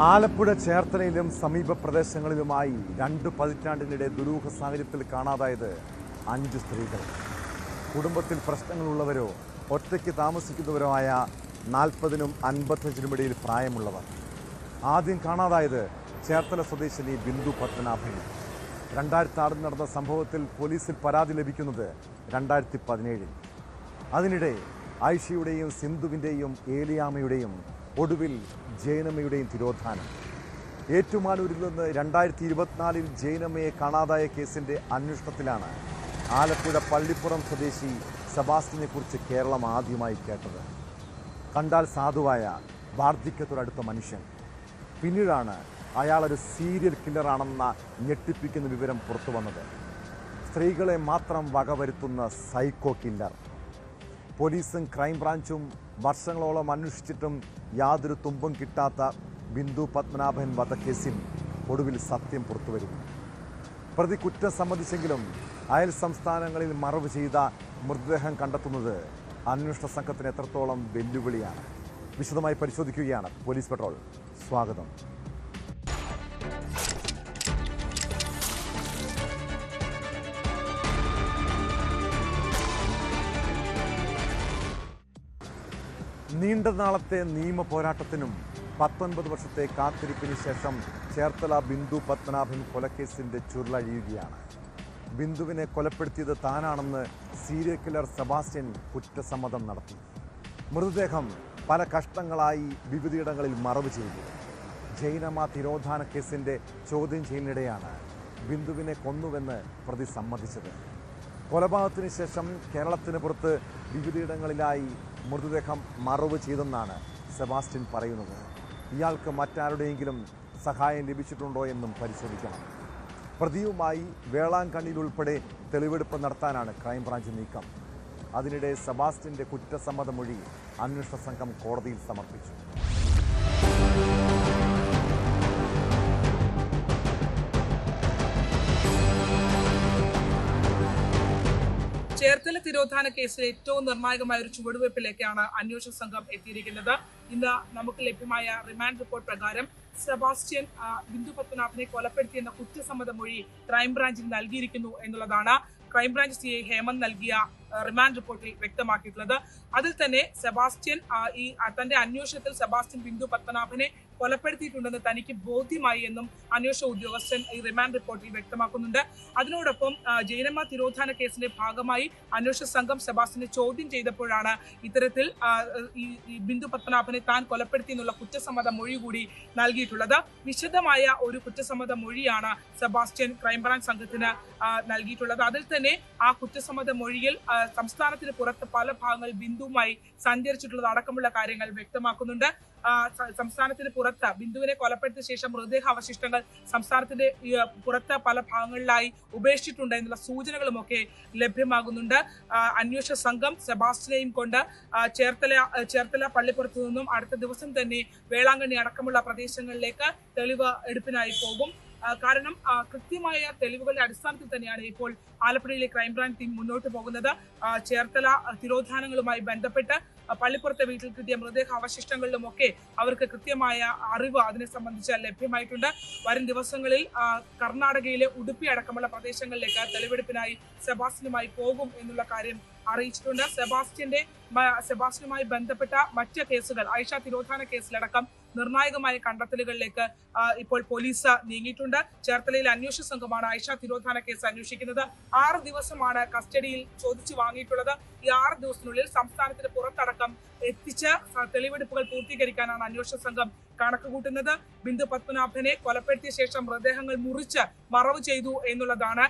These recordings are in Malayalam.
ആലപ്പുഴ ചേർത്തലയിലും സമീപ പ്രദേശങ്ങളിലുമായി 2 പതിറ്റാണ്ടിനിടെ ദുരൂഹ സാഹചര്യത്തിൽ കാണാതായത് 5 സ്ത്രീകൾ. കുടുംബത്തിൽ പ്രശ്നങ്ങളുള്ളവരോ ഒറ്റയ്ക്ക് താമസിക്കുന്നവരോ ആയ 40നും 55നും ഇടയിൽ പ്രായമുള്ളവർ. ആദ്യം കാണാതായത് ചേർത്തല സ്വദേശിനി ബിന്ദു പത്മനാഭൻ. 2006 നടന്ന സംഭവത്തിൽ പോലീസിൽ പരാതി ലഭിക്കുന്നത് 2017. അതിനിടെ ആയിഷയുടെയും സിന്ധുവിൻ്റെയും ഏലിയാമ്മയുടെയും ഒടുവിൽ ജൈനമ്മയുടെയും തിരോധാനം. ഏറ്റുമാനൂരിൽ നിന്ന് 2024 ജൈനമ്മയെ കാണാതായ കേസിൻ്റെ അന്വേഷണത്തിലാണ് ആലപ്പുഴ പള്ളിപ്പുറം സ്വദേശി സെബാസ്റ്റ്യനെ കുറിച്ച് കേരളം ആദ്യമായി കേട്ടത്. കണ്ടാൽ സാധുവായ വാർദ്ധക്യത്തോടടുത്ത മനുഷ്യൻ. പിന്നീടാണ് അയാളൊരു സീരിയൽ കില്ലറാണെന്ന ഞെട്ടിപ്പിക്കുന്ന വിവരം പുറത്തു വന്നത്. സ്ത്രീകളെ മാത്രം വകവരുത്തുന്ന സൈക്കോ കില്ലർ. പോലീസും ക്രൈംബ്രാഞ്ചും വർഷങ്ങളോളം അന്വേഷിച്ചിട്ടും യാതൊരു തുമ്പും കിട്ടാത്ത ബിന്ദു പത്മനാഭൻ വധക്കേസിൽ ഒടുവിൽ സത്യം പുറത്തുവരുന്നു. പ്രതി കുറ്റം സമ്മതിച്ചെങ്കിലും അയൽ സംസ്ഥാനങ്ങളിൽ മറവ് ചെയ്ത മൃതദേഹം കണ്ടെത്തുന്നത് അന്വേഷണ സംഘത്തിന് എത്രത്തോളം വെല്ലുവിളിയാണ്? വിശദമായി പരിശോധിക്കുകയാണ് പോലീസ് പെട്രോൾ. സ്വാഗതം. നീണ്ട നാളത്തെ നിയമ പോരാട്ടത്തിനും 19 വർഷത്തെ കാത്തിരിപ്പിന് ശേഷം ചേർത്തല ബിന്ദു പത്മനാഭൻ കൊലക്കേസിൻ്റെ ചുരുളഴിയുകയാണ്. ബിന്ദുവിനെ കൊലപ്പെടുത്തിയത് താനാണെന്ന് സീരിയൽ കില്ലർ സെബാസ്റ്റ്യൻ കുറ്റസമ്മതം നടത്തി. മൃതദേഹം പല കഷ്ണങ്ങളായി വിവിധയിടങ്ങളിൽ മറവ് ചെയ്തു. ജൈനമ്മ തിരോധാന കേസിൻ്റെ ചോദ്യം ചെയ്യലിനിടെയാണ് ബിന്ദുവിനെ കൊന്നുവെന്ന് പ്രതി സമ്മതിച്ചത്. കൊലപാതകത്തിന് ശേഷം കേരളത്തിന് പുറത്ത് വിവിധയിടങ്ങളിലായി മൃതദേഹം മറവ് ചെയ്തെന്നാണ് സെബാസ്റ്റ്യൻ പറയുന്നത്. ഇയാൾക്ക് മറ്റാരുടെയെങ്കിലും സഹായം ലഭിച്ചിട്ടുണ്ടോ എന്നും പരിശോധിക്കണം. പ്രതിയുമായി വേളാങ്കണ്ണിയിൽ ഉൾപ്പെടെ തെളിവെടുപ്പ് നടത്താനാണ് ക്രൈംബ്രാഞ്ച് നീക്കം. അതിനിടെ സെബാസ്റ്റ്യൻ്റെ കുറ്റസമ്മത മൊഴി അന്വേഷണ സംഘം കോടതിയിൽ സമർപ്പിച്ചു. ചേർത്തല തിരോധാന കേസിൽ ഏറ്റവും നിർണായകമായ ഒരു ചുവടുവയ്പ്പിലേക്കാണ് അന്വേഷണ സംഘം എത്തിയിരിക്കുന്നത്. ഇന്ന് നമുക്ക് ലഭ്യമായ റിമാൻഡ് റിപ്പോർട്ട് പ്രകാരം സെബാസ്റ്റ്യൻ ബിന്ദു പത്മനാഭനെ കൊലപ്പെടുത്തിയെന്ന കുറ്റസമ്മത മൊഴി ക്രൈംബ്രാഞ്ചിന് നൽകിയിരിക്കുന്നു എന്നുള്ളതാണ് ക്രൈംബ്രാഞ്ച് CI ഹേമന്ത് നൽകിയ റിമാൻഡ് റിപ്പോർട്ടിൽ വ്യക്തമാക്കിയിട്ടുള്ളത്. അതിൽ തന്നെ സെബാസ്റ്റ്യൻ തന്റെ അന്വേഷണത്തിൽ സെബാസ്റ്റ്യൻ ബിന്ദു പത്മനാഭനെ കൊലപ്പെടുത്തിയിട്ടുണ്ടെന്ന് തനിക്ക് ബോധ്യമായി എന്നും അന്വേഷണ ഉദ്യോഗസ്ഥൻ ഈ റിമാൻഡ് റിപ്പോർട്ടിൽ വ്യക്തമാക്കുന്നുണ്ട്. അതിനോടൊപ്പം ജൈനമ്മ തിരോധാന കേസിന്റെ ഭാഗമായി അന്വേഷണ സംഘം സെബാസ്റ്റ്യനെ ചോദ്യം ചെയ്തപ്പോഴാണ് ഇത്തരത്തിൽ ഈ ബിന്ദു പത്മനാഭനെ താൻ കൊലപ്പെടുത്തി എന്നുള്ള കുറ്റസമ്മത മൊഴി കൂടി നൽകിയിട്ടുള്ളത്. വിശദമായ ഒരു കുറ്റസമ്മത മൊഴിയാണ് സെബാസ്റ്റ്യൻ ക്രൈംബ്രാഞ്ച് സംഘത്തിന് നൽകിയിട്ടുള്ളത്. അതിൽ തന്നെ ആ കുറ്റസമ്മത മൊഴിയിൽ സംസ്ഥാനത്തിന് പുറത്ത് പല ഭാഗങ്ങൾ ബിന്ദുവുമായി സഞ്ചരിച്ചിട്ടുള്ളത് അടക്കമുള്ള കാര്യങ്ങൾ വ്യക്തമാക്കുന്നുണ്ട്. സംസ്ഥാനത്തിന് പുറത്ത് ബിന്ദുവിനെ കൊലപ്പെടുത്തിയ ശേഷം മൃതദേഹ അവശിഷ്ടങ്ങൾ സംസ്ഥാനത്തിന്റെ പുറത്ത് പല ഭാഗങ്ങളിലായി ഉപേക്ഷിച്ചിട്ടുണ്ട് എന്നുള്ള സൂചനകളുമൊക്കെ ലഭ്യമാകുന്നുണ്ട്. അന്വേഷണ സംഘം സെബാസ്റ്റ്യനെയും കൊണ്ട് ചേർത്തല പള്ളിപ്പുറത്തു നിന്നും അടുത്ത ദിവസം തന്നെ വേളാങ്കണ്ണി അടക്കമുള്ള പ്രദേശങ്ങളിലേക്ക് തെളിവ് എടുപ്പിനായി പോകും. കാരണം കൃത്യമായ തെളിവുകളുടെ അടിസ്ഥാനത്തിൽ തന്നെയാണ് ഇപ്പോൾ ആലപ്പുഴയിലെ ക്രൈംബ്രാഞ്ച് ടീം മുന്നോട്ട് പോകുന്നത്. ചേർത്തല തിരോധാനങ്ങളുമായി ബന്ധപ്പെട്ട് പള്ളിപ്പുറത്തെ വീട്ടിൽ കിട്ടിയ മൃതദേഹ അവശിഷ്ടങ്ങളിലുമൊക്കെ അവർക്ക് കൃത്യമായ അറിവ് അതിനെ സംബന്ധിച്ച് ലഭ്യമായിട്ടുണ്ട്. വരും ദിവസങ്ങളിൽ കർണാടകയിലെ ഉടുപ്പി അടക്കമുള്ള പ്രദേശങ്ങളിലേക്ക് തെളിവെടുപ്പിനായി സെബാസ്റ്റ്യനുമായി പോകും എന്നുള്ള കാര്യം അറിയിച്ചിട്ടുണ്ട്. സെബാസ്റ്റ്യനുമായി ബന്ധപ്പെട്ട മറ്റ് കേസുകൾ ആയിഷ തിരോധാന കേസിലടക്കം നിർണായകമായ കണ്ടെത്തലുകളിലേക്ക് ഇപ്പോൾ പോലീസ് നീങ്ങിയിട്ടുണ്ട്. ചേർത്തലയിലെ അന്വേഷണ സംഘമാണ് ആയിഷ തിരോധാന കേസ് അന്വേഷിക്കുന്നത്. 6 ദിവസമാണ് കസ്റ്റഡിയിൽ ചോദിച്ചു വാങ്ങിയിട്ടുള്ളത്. ഈ 6 ദിവസത്തിനുള്ളിൽ സംസ്ഥാനത്തിന് പുറത്തടക്കം എത്തിച്ച് തെളിവെടുപ്പുകൾ പൂർത്തീകരിക്കാനാണ് അന്വേഷണ സംഘം കണക്ക് കൂട്ടുന്നത്. ബിന്ദു പത്മനാഭനെ കൊലപ്പെടുത്തിയ ശേഷം മൃതദേഹങ്ങൾ മുറിച്ച് മറവ് ചെയ്തു എന്നുള്ളതാണ്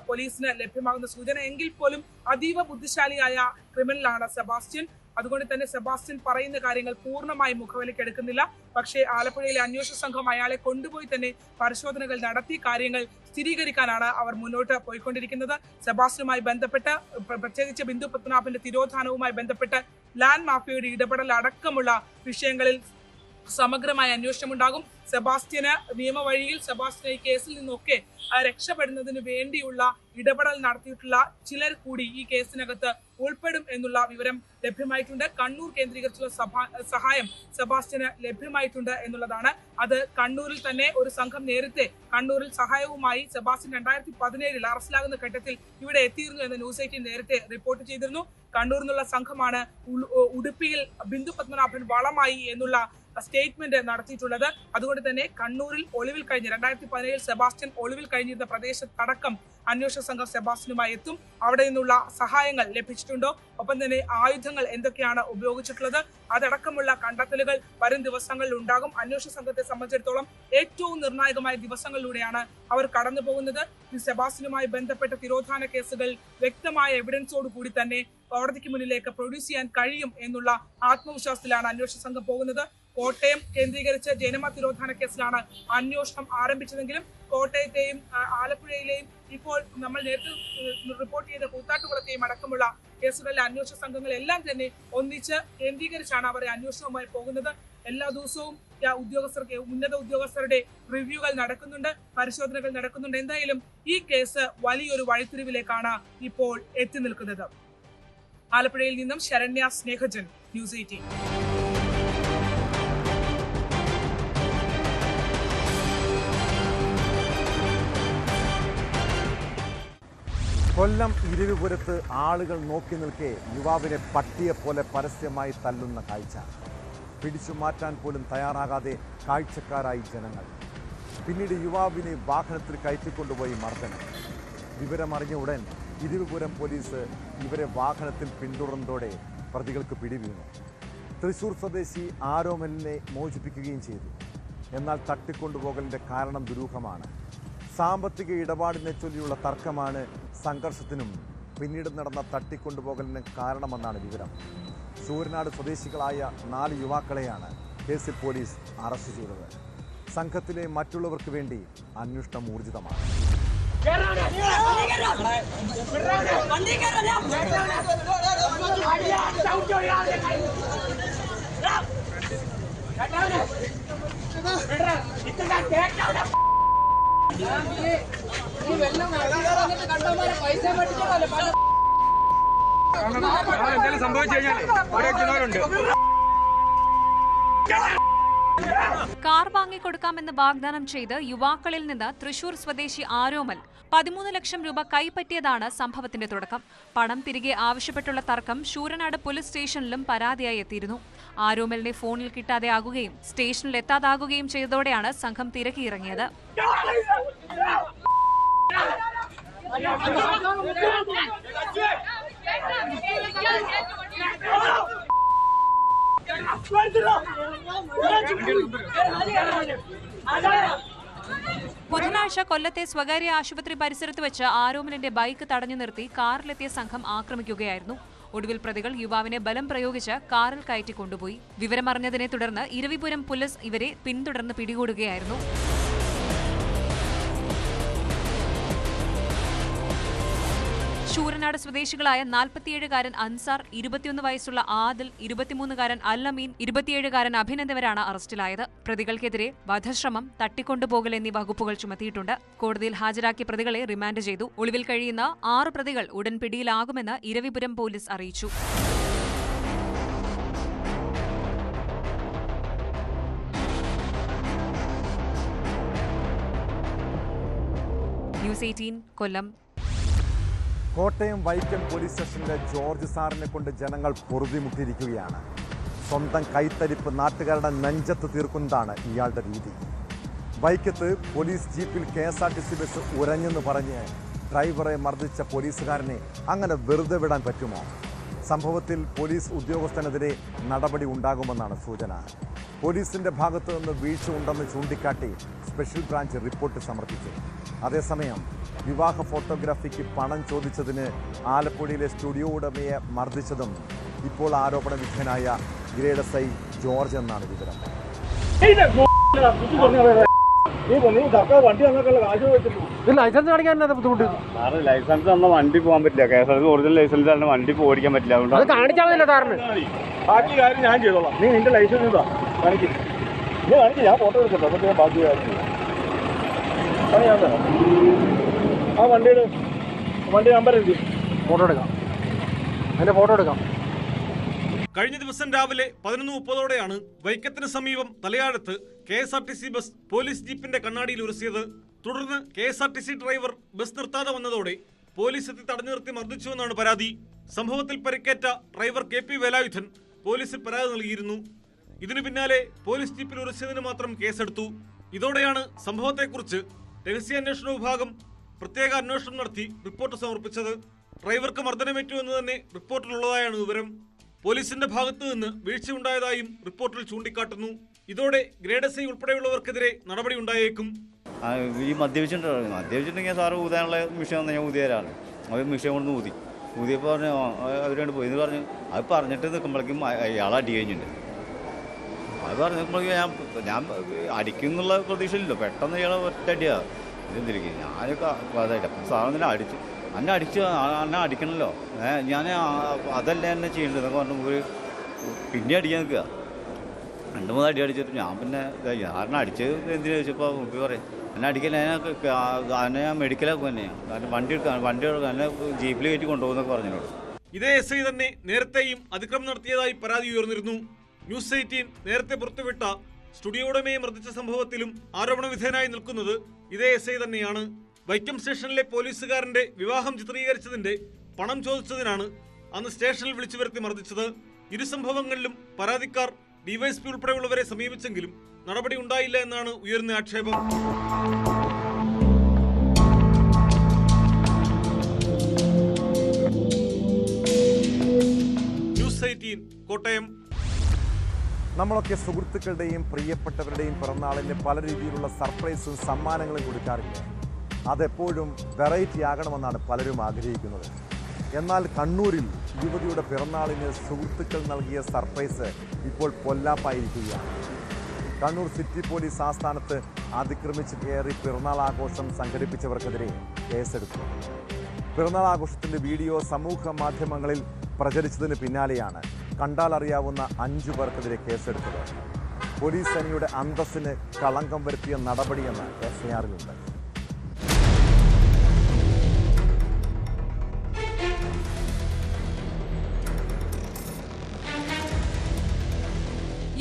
പോലീസിന് ലഭ്യമാകുന്ന സൂചന. എങ്കിൽ പോലും അതീവ ബുദ്ധിശാലിയായ ക്രിമിനലാണ് സെബാസ്റ്റ്യൻ. അതുകൊണ്ട് തന്നെ സെബാസ്റ്റ്യൻ പറയുന്ന കാര്യങ്ങൾ പൂർണ്ണമായി മുഖവിലേക്ക് എടുക്കുന്നില്ല. പക്ഷേ ആലപ്പുഴയിലെ അന്വേഷണ സംഘം അയാളെ കൊണ്ടുപോയി തന്നെ പരിശോധനകൾ നടത്തി കാര്യങ്ങൾ സ്ഥിരീകരിക്കാനാണ് അവർ മുന്നോട്ട് പോയിക്കൊണ്ടിരിക്കുന്നത്. സെബാസ്റ്റ്യനുമായി ബന്ധപ്പെട്ട് പ്രത്യേകിച്ച് ബിന്ദു പത്മനാഭന്റെ തിരോധാനവുമായി ബന്ധപ്പെട്ട് ലാൻഡ് മാഫിയയുടെ ഇടപെടൽ അടക്കമുള്ള വിഷയങ്ങളിൽ സമഗ്രമായ അന്വേഷണമുണ്ടാകും. സെബാസ്റ്റ്യന് നിയമവഴിയിൽ സെബാസ്റ്റ്യൻ ഈ കേസിൽ നിന്നൊക്കെ രക്ഷപ്പെടുന്നതിന് വേണ്ടിയുള്ള ഇടപെടൽ നടത്തിയിട്ടുള്ള ചിലർ കൂടി ഈ കേസിനകത്ത് ഉൾപ്പെടും എന്നുള്ള വിവരം ലഭ്യമായിട്ടുണ്ട്. കണ്ണൂർ കേന്ദ്രീകരിച്ചുള്ള സഹായം സെബാസ്റ്റ്യന് ലഭ്യമായിട്ടുണ്ട് എന്നുള്ളതാണ്. അത് കണ്ണൂരിൽ തന്നെ ഒരു സംഘം നേരത്തെ കണ്ണൂരിൽ സഹായവുമായി സെബാസ്റ്റ്യൻ 2017 അറസ്റ്റിലാകുന്ന ഘട്ടത്തിൽ ഇവിടെ എത്തിയിരുന്നു എന്ന് ന്യൂസ് 18 നേരത്തെ റിപ്പോർട്ട് ചെയ്തിരുന്നു. കണ്ണൂരിൽ നിന്നുള്ള സംഘമാണ് ഉടുപ്പിയിൽ ബിന്ദു പത്മനാഭൻ വളമായി എന്നുള്ള സ്റ്റേറ്റ്മെന്റ് നടത്തിയിട്ടുള്ളത്. അതുകൊണ്ട് തന്നെ കണ്ണൂരിൽ ഒളിവിൽ കഴിഞ്ഞ് 2017 സെബാസ്റ്റ്യൻ ഒളിവിൽ കഴിഞ്ഞിരുന്ന പ്രദേശത്തടക്കം അന്വേഷണ സംഘം സെബാസ്റ്റ്യനുമായി എത്തും. അവിടെ നിന്നുള്ള സഹായങ്ങൾ ലഭിച്ചിട്ടുണ്ടോ, ഒപ്പം തന്നെ ആയുധങ്ങൾ എന്തൊക്കെയാണ് ഉപയോഗിച്ചിട്ടുള്ളത്, അതടക്കമുള്ള കണ്ടെത്തലുകൾ വരും ദിവസങ്ങളിൽ ഉണ്ടാകും. അന്വേഷണ സംഘത്തെ സംബന്ധിച്ചിടത്തോളം ഏറ്റവും നിർണായകമായ ദിവസങ്ങളിലൂടെയാണ് അവർ കടന്നു പോകുന്നത്. ഈ സെബാസ്റ്റ്യനുമായി ബന്ധപ്പെട്ട തിരോധാന കേസുകൾ വ്യക്തമായ എവിഡൻസോട് കൂടി തന്നെ കോടതിക്ക് മുന്നിലേക്ക് പ്രൊഡ്യൂസ് ചെയ്യാൻ കഴിയും എന്നുള്ള ആത്മവിശ്വാസത്തിലാണ് അന്വേഷണ സംഘം പോകുന്നത്. കോട്ടയം കേന്ദ്രീകരിച്ച് ജനമ തിരോധാന കേസിലാണ് അന്വേഷണം ആരംഭിച്ചതെങ്കിലും കോട്ടയത്തെയും ആലപ്പുഴയിലെയും ഇപ്പോൾ നമ്മൾ നേരത്തെ റിപ്പോർട്ട് ചെയ്ത കൂത്താട്ടുകുളത്തെയും അടക്കമുള്ള കേസുകളിലെ അന്വേഷണ സംഘങ്ങളെല്ലാം തന്നെ ഒന്നിച്ച് കേന്ദ്രീകരിച്ചാണ് അവരെ അന്വേഷണവുമായി പോകുന്നത്. എല്ലാ ദിവസവും ഉന്നത ഉദ്യോഗസ്ഥരുടെ റിവ്യൂകൾ നടക്കുന്നുണ്ട്, പരിശോധനകൾ നടക്കുന്നുണ്ട്. എന്തായാലും ഈ കേസ് വലിയൊരു വഴിത്തിരിവിലേക്കാണ് ഇപ്പോൾ എത്തി നിൽക്കുന്നത്. ആലപ്പുഴയിൽ നിന്നും ശരണ്യ സ്നേഹജൻ, ന്യൂസ് 18. കൊല്ലം ഇരുവിപുരത്ത് ആളുകൾ നോക്കി നിൽക്കെ യുവാവിനെ പട്ടിയെപ്പോലെ പരസ്യമായി തല്ലുന്ന കാഴ്ച. പിടിച്ചു മാറ്റാൻ പോലും തയ്യാറാകാതെ കാഴ്ചക്കാരായി ജനങ്ങൾ. പിന്നീട് യുവാവിനെ വാഹനത്തിൽ കയറ്റിക്കൊണ്ടുപോയി മർദ്ദനം. വിവരമറിഞ്ഞ ഉടൻ ഇരുവിപുരം പോലീസ് ഇവരെ വാഹനത്തിൽ പിന്തുടർന്നതോടെ പ്രതികൾക്ക് പിടിവീണു. തൃശൂർ സ്വദേശി ആരോമലിനെ മോചിപ്പിക്കുകയും ചെയ്തു. എന്നാൽ തട്ടിക്കൊണ്ടുപോകലിൻ്റെ കാരണം ദുരൂഹമാണ്. സാമ്പത്തിക ഇടപാടിനെ ചൊല്ലിയുള്ള തർക്കമാണ് സംഘർഷത്തിനും പിന്നീട് നടന്ന തട്ടിക്കൊണ്ടുപോകലിനും കാരണമെന്നാണ് വിവരം. സൂര്യനാട് സ്വദേശികളായ 4 യുവാക്കളെയാണ് കേസിൽ പോലീസ് അറസ്റ്റ് ചെയ്തത്. സംഘത്തിലെ മറ്റുള്ളവർക്ക് വേണ്ടി അന്വേഷണം ഊർജിതമാണ്. കാർ വാങ്ങിക്കൊടുക്കാമെന്ന് വാഗ്ദാനം ചെയ്ത് യുവാക്കളിൽ നിന്ന് തൃശൂർ സ്വദേശി ആരോമൽ 13 ലക്ഷം രൂപ കൈപ്പറ്റിയതാണ് സംഭവത്തിന്റെ തുടക്കം. പണം തിരികെ ആവശ്യപ്പെട്ടുള്ള തർക്കം ശൂരനാട് പോലീസ് സ്റ്റേഷനിലും പരാതിയായി എത്തിയിരുന്നു. ആരോമലിനെ ഫോണിൽ കിട്ടാതെ ആകുകയും സ്റ്റേഷനിൽ എത്താതാകുകയും ചെയ്തതോടെയാണ് സംഘം തിരക്കിയിറങ്ങിയത്. ബുധനാഴ്ച കൊല്ലത്തെ സ്വകാര്യ ആശുപത്രി പരിസരത്ത് വെച്ച് ആരോമലിന്റെ ബൈക്ക് തടഞ്ഞു നിർത്തി കാറിലെത്തിയ സംഘം ആക്രമിക്കുകയായിരുന്നു. ഒടുവിൽ പ്രതികൾ യുവാവിനെ ബലം പ്രയോഗിച്ച് കാറിൽ കയറ്റി കൊണ്ടുപോയി. വിവരമറിഞ്ഞതിനെ തുടർന്ന് ഇരവിപുരം പോലീസ് ഇവരെ പിന്തുടർന്ന് പിടികൂടുകയായിരുന്നു. ശൂരനാട് സ്വദേശികളായ 47-കാരൻ അൻസാർ, 21 വയസ്സുള്ള ആദിൽ, 23-കാരൻ അല്ലമീൻ, 27-കാരൻ അഭിൻ എന്നിവരാണ് അറസ്റ്റിലായത്. പ്രതികൾക്കെതിരെ വധശ്രമം, തട്ടിക്കൊണ്ടുപോകൽ എന്നീ വകുപ്പുകൾ ചുമത്തിയിട്ടുണ്ട്. കോടതിയിൽ ഹാജരാക്കിയ പ്രതികളെ റിമാൻഡ് ചെയ്തു. ഒളിവിൽ കഴിയുന്ന 6 പ്രതികൾ ഉടൻ പിടിയിലാകുമെന്ന് ഇരവിപുരം പോലീസ് അറിയിച്ചു. ന്യൂസ് 18 കൊല്ലം. കോട്ടയം വൈക്കം പോലീസ് സ്റ്റേഷനിലെ ജോർജ് സാറിനെ കൊണ്ട് ജനങ്ങൾ പൊറുതിമുട്ടിയിരിക്കുകയാണ്. സ്വന്തം കൈത്തരിപ്പ് നാട്ടുകാരുടെ നെഞ്ചത്ത് തീർക്കുന്നതാണ് ഇയാളുടെ രീതി. വൈക്കത്ത് പോലീസ് ജീപ്പിൽ KSRTC ബസ് ഉരഞ്ഞെന്ന് പറഞ്ഞ് ഡ്രൈവറെ മർദ്ദിച്ച പോലീസുകാരനെ അങ്ങനെ വെറുതെ വിടാൻ പറ്റുമോ? സംഭവത്തിൽ പോലീസ് ഉദ്യോഗസ്ഥനെതിരെ നടപടി ഉണ്ടാകുമെന്നാണ് സൂചന. പോലീസിന്റെ ഭാഗത്തു നിന്ന് വീഴ്ച ഉണ്ടെന്ന് ചൂണ്ടിക്കാട്ടി സ്പെഷ്യൽ ബ്രാഞ്ച് റിപ്പോർട്ട് സമർപ്പിച്ചു. അതേസമയം വിവാഹ ഫോട്ടോഗ്രാഫിക്ക് പണം ചോദിച്ചതിന് ആലപ്പുഴയിലെ സ്റ്റുഡിയോ ഉടമയെ മർദ്ദിച്ചതും ഇപ്പോൾ ആരോപണ വിധേയനായ ഗ്രേഡ് SI ജോർജ് എന്നാണ് വിവരം. ലൈസൻസ് കാണിക്കാൻ ബുദ്ധിമുട്ട്. ലൈസൻസ് തന്ന വണ്ടി പോകാൻ പറ്റില്ല. KSRTC ഒറിജിനൽ ലൈസൻസ് തന്നെ വണ്ടി ഓടിക്കാൻ പറ്റില്ല. അത് കാണിച്ചാൽ മതിയല്ലോ സാറിന്. ബാക്കി കാര്യം ഞാൻ ചെയ്തോളാം. നീ നിന്റെ ലൈസൻസ് ഇതാ കാണിക്കും. നീ കാണിക്കും, ഞാൻ ഫോട്ടോ എടുക്കട്ടോ. എന്നിട്ട് ഞാൻ ബാക്കി കാര്യം ആ വണ്ടിയുടെ വണ്ടി നമ്പർ ഫോട്ടോ എടുക്കാം, അതിന്റെ ഫോട്ടോ എടുക്കാം. കഴിഞ്ഞ ദിവസം രാവിലെ 11:30 വൈക്കത്തിന് സമീപം തലയാഴത്ത് KSRTC ബസ് പോലീസ് ജീപ്പിന്റെ കണ്ണാടിയിൽ ഉരസിയത്. തുടർന്ന് KSRTC ഡ്രൈവർ ബസ് നിർത്താതെ വന്നതോടെ പോലീസ് എത്തി തടഞ്ഞു നിർത്തി മർദ്ദിച്ചുവെന്നാണ് പരാതി. സംഭവത്തിൽ പരിക്കേറ്റ ഡ്രൈവർ KP വേലായുധൻ പോലീസിൽ പരാതി നൽകിയിരുന്നു. ഇതിനു പിന്നാലെ പോലീസ് ജീപ്പിൽ ഉരസിയതിന് മാത്രം കേസെടുത്തു. ഇതോടെയാണ് സംഭവത്തെക്കുറിച്ച് രഹസ്യാന്വേഷണ വിഭാഗം പ്രത്യേക അന്വേഷണം നടത്തി റിപ്പോർട്ട് സമർപ്പിച്ചത്. ഡ്രൈവർക്ക് മർദ്ദനമേറ്റു എന്ന് തന്നെ റിപ്പോർട്ടിലുള്ളതായാണ് വിവരം. പോലീസിന്റെ ഭാഗത്തു നിന്ന് വീഴ്ചയുണ്ടായതായും റിപ്പോർട്ടിൽ ചൂണ്ടിക്കാട്ടുന്നു. ഇതോടെ ഗ്രേഡ് SI ഉൾപ്പെടെയുള്ളവർക്കെതിരെ നടപടി ഉണ്ടായേക്കും. ഈ മദ്യപിച്ചിട്ടുണ്ടെങ്കിൽ സാറ് ഊതാനുള്ള മിഷൻ തന്നെ ഞാൻ ഊതിയവരാണ്. അവർ മിഷൻ കൊണ്ട് ഊതിയപ്പോൾ പറഞ്ഞു അവരോട് പോയി എന്ന് പറഞ്ഞു. അത് പറഞ്ഞിട്ട് നിൽക്കുമ്പോഴേക്കും അയാൾ അടി കഴിഞ്ഞിട്ടുണ്ട്. അത് പറഞ്ഞ് നിൽക്കുമ്പോഴേക്കും ഞാൻ അടിക്കുന്നുള്ള പ്രതീക്ഷയില്ലല്ലോ. പെട്ടെന്ന് ഇയാളെ ഒറ്റ അടിയാണ് ഇതെന്തിരിക്കും. ഞാനൊക്കെ അതായിട്ട് അപ്പം സാറിനെ എന്നെ അടിക്കണമല്ലോ, ഞാൻ അതല്ല എന്നെ ചെയ്യേണ്ടത് എന്നൊക്കെ പറഞ്ഞു. പിന്നെ അടിക്കാൻ നിൽക്കുക. 2-3 അടി അടിച്ചിട്ട് ഞാൻ പിന്നെ സാറിനെ അടിച്ചത് എന്തിനാ ചോദിച്ചപ്പോൾ മുമ്പ് പറയും എന്നെ അടിക്കല, എന്നെ ഞാൻ മെഡിക്കലാക്കും തന്നെയാണ്. കാരണം വണ്ടി എടുക്കാൻ എന്നെ ജീപ്പിൽ കയറ്റി കൊണ്ടുപോകുന്നൊക്കെ പറഞ്ഞോട്. ഇതേ SI തന്നെ നേരത്തെയും അതിക്രമം നടത്തിയതായി പരാതി ഉയർന്നിരുന്നു. ന്യൂസ് 18 നേരത്തെ പുറത്തുവിട്ട സ്റ്റുഡിയോ ഉടമയെ മർദ്ദിച്ച സംഭവത്തിലും ആരോപണ വിധേയനായി നിൽക്കുന്നത് ഇതേ SI തന്നെയാണ്. വൈക്കം സ്റ്റേഷനിലെ പോലീസുകാരന്റെ വിവാഹം ചിത്രീകരിച്ചതിന്റെ പണം ചോദിച്ചതിനാണ് അന്ന് സ്റ്റേഷനിൽ വിളിച്ചു വരുത്തി മർദ്ദിച്ചത്. ഇരു സംഭവങ്ങളിലും പരാതിക്കാർ DYSP ഉൾപ്പെടെയുള്ളവരെ സമീപിച്ചെങ്കിലും നടപടി ഉണ്ടായില്ല എന്നാണ് ഉയർന്ന ആക്ഷേപം. ന്യൂസ് 18 കോട്ടയം. നമ്മളൊക്കെ സുഹൃത്തുക്കളുടെയും പ്രിയപ്പെട്ടവരുടെയും പിറന്നാളിന് പല രീതിയിലുള്ള സർപ്രൈസും സമ്മാനങ്ങളും കൊടുക്കാറില്ല. അതെപ്പോഴും വെറൈറ്റി ആകണമെന്നാണ് പലരും ആഗ്രഹിക്കുന്നത്. എന്നാൽ കണ്ണൂരിൽ യുവതിയുടെ പിറന്നാളിന് സുഹൃത്തുക്കൾ നൽകിയ സർപ്രൈസ് ഇപ്പോൾ പൊല്ലാപ്പായിരിക്കുകയാണ്. കണ്ണൂർ സിറ്റി പോലീസ് ആസ്ഥാനത്ത് അതിക്രമിച്ച് കയറി പിറന്നാൾ ആഘോഷം സംഘടിപ്പിച്ചവർക്കെതിരെ കേസെടുത്തു. പിറന്നാൾ ആഘോഷത്തിൻ്റെ വീഡിയോ സമൂഹ മാധ്യമങ്ങളിൽ പ്രചരിച്ചതിന് പിന്നാലെയാണ് കണ്ടാലറിയാവുന്ന 5 പേർക്കെതിരെ കേസെടുത്തത്. പോലീസ് സേനയുടെ അന്തസ്സിന് കളങ്കം വരുത്തിയ നടപടിയെന്ന് FIR-ലുണ്ട്.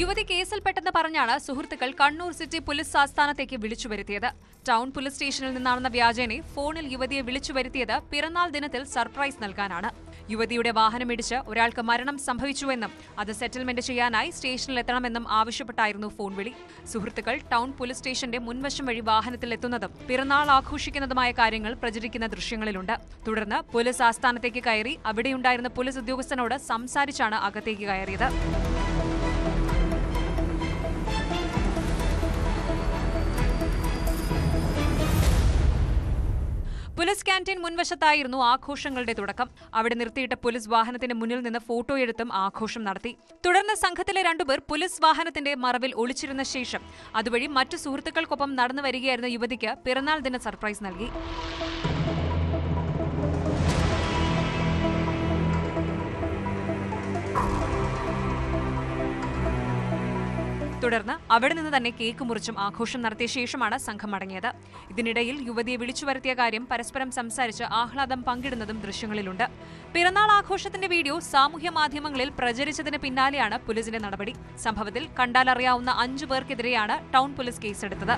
യുവതി കേസിൽപ്പെട്ടെന്ന് പറഞ്ഞാണ് സുഹൃത്തുക്കൾ കണ്ണൂർ സിറ്റി പോലീസ് ആസ്ഥാനത്തേക്ക് വിളിച്ചു വരുത്തിയത്. ടൗൺ പോലീസ് സ്റ്റേഷനിൽ നിന്നാണെന്ന വ്യാജേനെ ഫോണിൽ യുവതിയെ വിളിച്ചു വരുത്തിയത് പിറന്നാൾ ദിനത്തിൽ സർപ്രൈസ് നൽകാനാണ്. യുവതിയുടെ വാഹനമിടിച്ച് ഒരാൾക്ക് മരണം സംഭവിച്ചുവെന്നും അത് സെറ്റിൽമെന്റ് ചെയ്യാനായി സ്റ്റേഷനിലെത്തണമെന്നും ആവശ്യപ്പെട്ടായിരുന്നു ഫോൺ വിളി. സുഹൃത്തുക്കൾ ടൗൺ പോലീസ് സ്റ്റേഷന്റെ മുൻവശം വഴി വാഹനത്തിലെത്തുന്നതും പിറന്നാൾ ആഘോഷിക്കുന്നതുമായ കാര്യങ്ങൾ പ്രചരിക്കുന്ന ദൃശ്യങ്ങളിലുണ്ട്. തുടർന്ന് പോലീസ് ആസ്ഥാനത്തേക്ക് കയറി അവിടെയുണ്ടായിരുന്ന പോലീസ് ഉദ്യോഗസ്ഥനോട് സംസാരിച്ചാണ് അകത്തേക്ക് കയറിയത്. പോലീസ് ക്യാന്റീൻ മുൻവശത്തായിരുന്നു ആഘോഷങ്ങളുടെ തുടക്കം. അവിടെ നിർത്തിയിട്ട പോലീസ് വാഹനത്തിന് മുന്നിൽ നിന്ന് ഫോട്ടോയെടുത്തും ആഘോഷം നടത്തി. തുടർന്ന് സംഘത്തിലെ 2 പേർ പോലീസ് വാഹനത്തിന്റെ മറവിൽ ഒളിച്ചിരുന്ന ശേഷം അതുവഴി മറ്റു സുഹൃത്തുക്കൾക്കൊപ്പം നടന്നു വരികയായിരുന്ന യുവതിക്ക് പിറന്നാൾ ദിന സർപ്രൈസ് നൽകി. തുടർന്ന് അവിടെ നിന്ന് തന്നെ കേക്ക് മുറിച്ചും ആഘോഷം നടത്തിയ ശേഷമാണ് സംഘം മടങ്ങിയത്. ഇതിനിടയിൽ യുവതിയെ വിളിച്ചു വരുത്തിയ കാര്യം പരസ്പരം സംസാരിച്ച് ആഹ്ലാദം പങ്കിടുന്നതും ദൃശ്യങ്ങളിലുണ്ട്. പിറന്നാൾ ആഘോഷത്തിന്റെ വീഡിയോ സാമൂഹ്യ മാധ്യമങ്ങളിൽ പ്രചരിച്ചതിന് പിന്നാലെയാണ് പോലീസിന്റെ നടപടി. സംഭവത്തിൽ കണ്ടാലറിയാവുന്ന 5 പേർക്കെതിരെയാണ് ടൗൺ പോലീസ് കേസെടുത്തത്.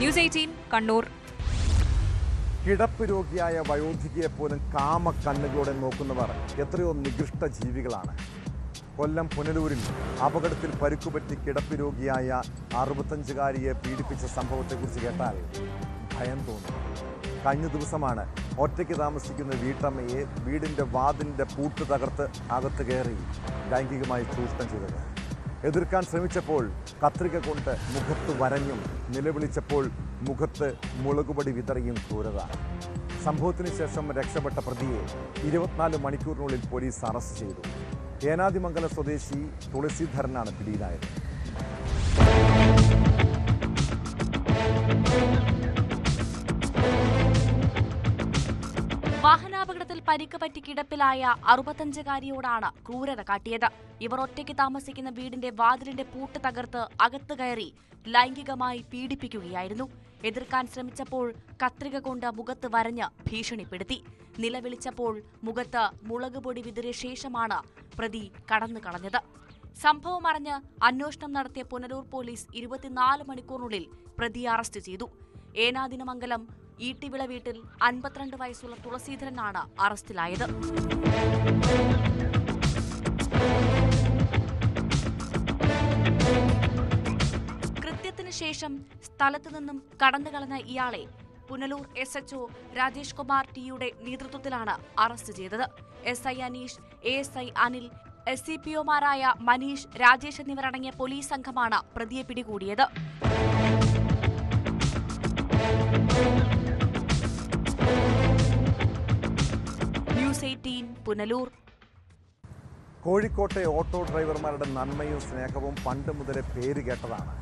ന്യൂസ് 18 കണ്ണൂർ. കിടപ്പ് രോഗിയായ വയോധികയെ പോലും കാമക്കണ്ണുകളോടെ നോക്കുന്നവർ എത്രയോ നികൃഷ്ട ജീവികളാണ്. കൊല്ലം പുനലൂരിൽ അപകടത്തിൽ പരുക്കുപറ്റി കിടപ്പ് രോഗിയായ 65-കാരിയെ പീഡിപ്പിച്ച സംഭവത്തെക്കുറിച്ച് കേട്ടാൽ ഭയം തോന്നും. കഴിഞ്ഞ ദിവസമാണ് ഒറ്റയ്ക്ക് താമസിക്കുന്ന വീട്ടമ്മയെ വീടിൻ്റെ വാതിലിൻ്റെ പൂട്ട് തകർത്ത് അകത്ത് കയറി ലൈംഗികമായി ചൂഷണം ചെയ്തത്. എതിർക്കാൻ ശ്രമിച്ചപ്പോൾ കത്രിക കൊണ്ട് മുഖത്ത് വരഞ്ഞും നിലവിളിച്ചപ്പോൾ മുഖത്ത് മുളകുപൊടി വിതറിയും ക്രൂരത. സംഭവത്തിന് ശേഷം രക്ഷപ്പെട്ട പ്രതിയെ 24 മണിക്കൂറിനുള്ളിൽ പോലീസ് അറസ്റ്റ് ചെയ്തു. ഏനാദിമംഗലം സ്വദേശി തുളസീധരനാണ് പിടിയിലായത്. വാഹനാപകടത്തിൽ പരിക്ക് പറ്റി കിടപ്പിലായ 65-കാരിയോടാണ് ക്രൂരത കാട്ടിയത്. ഇവർ ഒറ്റയ്ക്ക് താമസിക്കുന്ന വീടിന്റെ വാതിലിന്റെ പൂട്ട് തകർത്ത് അകത്ത് കയറി ലൈംഗികമായി പീഡിപ്പിക്കുകയായിരുന്നു. എതിർക്കാൻ ശ്രമിച്ചപ്പോൾ കത്രിക കൊണ്ട് മുഖത്ത് വരഞ്ഞ് ഭീഷണിപ്പെടുത്തി. നിലവിളിച്ചപ്പോൾ മുഖത്ത് മുളകുപൊടി വിതറിയ ശേഷമാണ് പ്രതി കടന്നു കളഞ്ഞത്. സംഭവം അറിഞ്ഞ് അന്വേഷണം നടത്തിയ പുനലൂർ പോലീസ് 24 മണിക്കൂറിനുള്ളിൽ പ്രതിയെ അറസ്റ്റ് ചെയ്തു. ഏനാദിനമംഗലം ഈട്ടിവിള വീട്ടിൽ 52 വയസ്സുള്ള തുളസീധരനാണ് അറസ്റ്റിലായത്. കൃത്യത്തിന് ശേഷം സ്ഥലത്തു നിന്നും കടന്നുകളഞ്ഞ ഇയാളെ പുനലൂർ SHO രാജേഷ് കുമാർ ടിയുടെ നേതൃത്വത്തിലാണ് അറസ്റ്റ് ചെയ്തത്. SI അനീഷ്, ASI അനിൽ, SCPOമാരായ മനീഷ്, രാജേഷ് എന്നിവരടങ്ങിയ പോലീസ് സംഘമാണ് പ്രതിയെ പിടികൂടിയത്. ന്യൂസ് 18 പുനലൂർ. കോഴിക്കോട്ടെ ഓട്ടോ ഡ്രൈവർമാരുടെ നന്മയും സ്നേഹവും പണ്ട് മുതലേ പേര് കേട്ടതാണ്.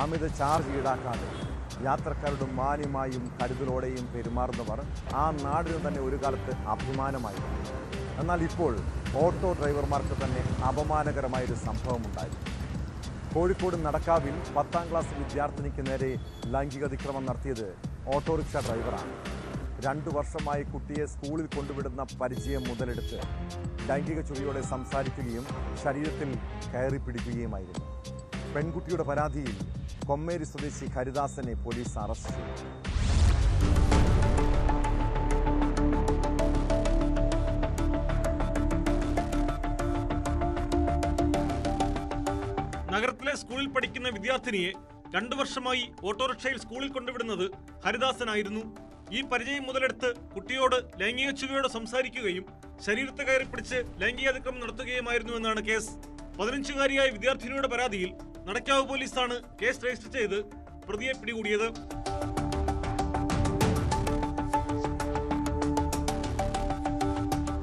അമിത ചാർജ് ഈടാക്കാതെ യാത്രക്കാരുടെ മാന്യമായും കരുതലോടെയും പെരുമാറുന്നവർ ആ നാടിന് തന്നെ ഒരു കാലത്ത് അഭിമാനമായിരുന്നു. എന്നാൽ ഇപ്പോൾ ഓട്ടോ ഡ്രൈവർമാർക്ക് തന്നെ അപമാനകരമായൊരു സംഭവമുണ്ടായി. കോഴിക്കോട് നടക്കാവിൽ 10ാം ക്ലാസ് വിദ്യാർത്ഥിനിക്ക് നേരെ ലൈംഗികാതിക്രമം നടത്തിയത് ഓട്ടോറിക്ഷ ഡ്രൈവറാണ്. 2 വർഷമായി കുട്ടിയെ സ്കൂളിൽ കൊണ്ടുവിടുന്ന പരിചയം മുതലെടുത്ത് ലൈംഗിക ചുവയോടെ സംസാരിക്കുകയും ശരീരത്തിൽ കയറി പിടിക്കുകയുമായിരുന്നു. പെൺകുട്ടിയുടെ പരാതിയിൽ കൊമ്മേരി സ്വദേശി ഹരിദാസനെ പോലീസ് അറസ്റ്റ് ചെയ്തു. നഗരത്തിലെ സ്കൂളിൽ പഠിക്കുന്ന വിദ്യാർത്ഥിനിയെ 2 വർഷമായി ഓട്ടോറിക്ഷയിൽ സ്കൂളിൽ കൊണ്ടുവിടുന്നത് ഹരിദാസനായിരുന്നു. ഈ പരിചയം മുതലെടുത്ത് കുട്ടിയോട് ലൈംഗിക ചുവയോടെ സംസാരിക്കുകയും ശരീരത്തെ കയറി പിടിച്ച് ലൈംഗികാതിക്രമം നടത്തുകയുമായിരുന്നുവെന്നാണ് കേസ്. 15-കാരിയായ വിദ്യാർത്ഥിനിയുടെ പരാതിയിൽ നടക്കാവ് പോലീസാണ് കേസ് രജിസ്റ്റർ ചെയ്ത് പ്രതിയെ പിടികൂടിയത്.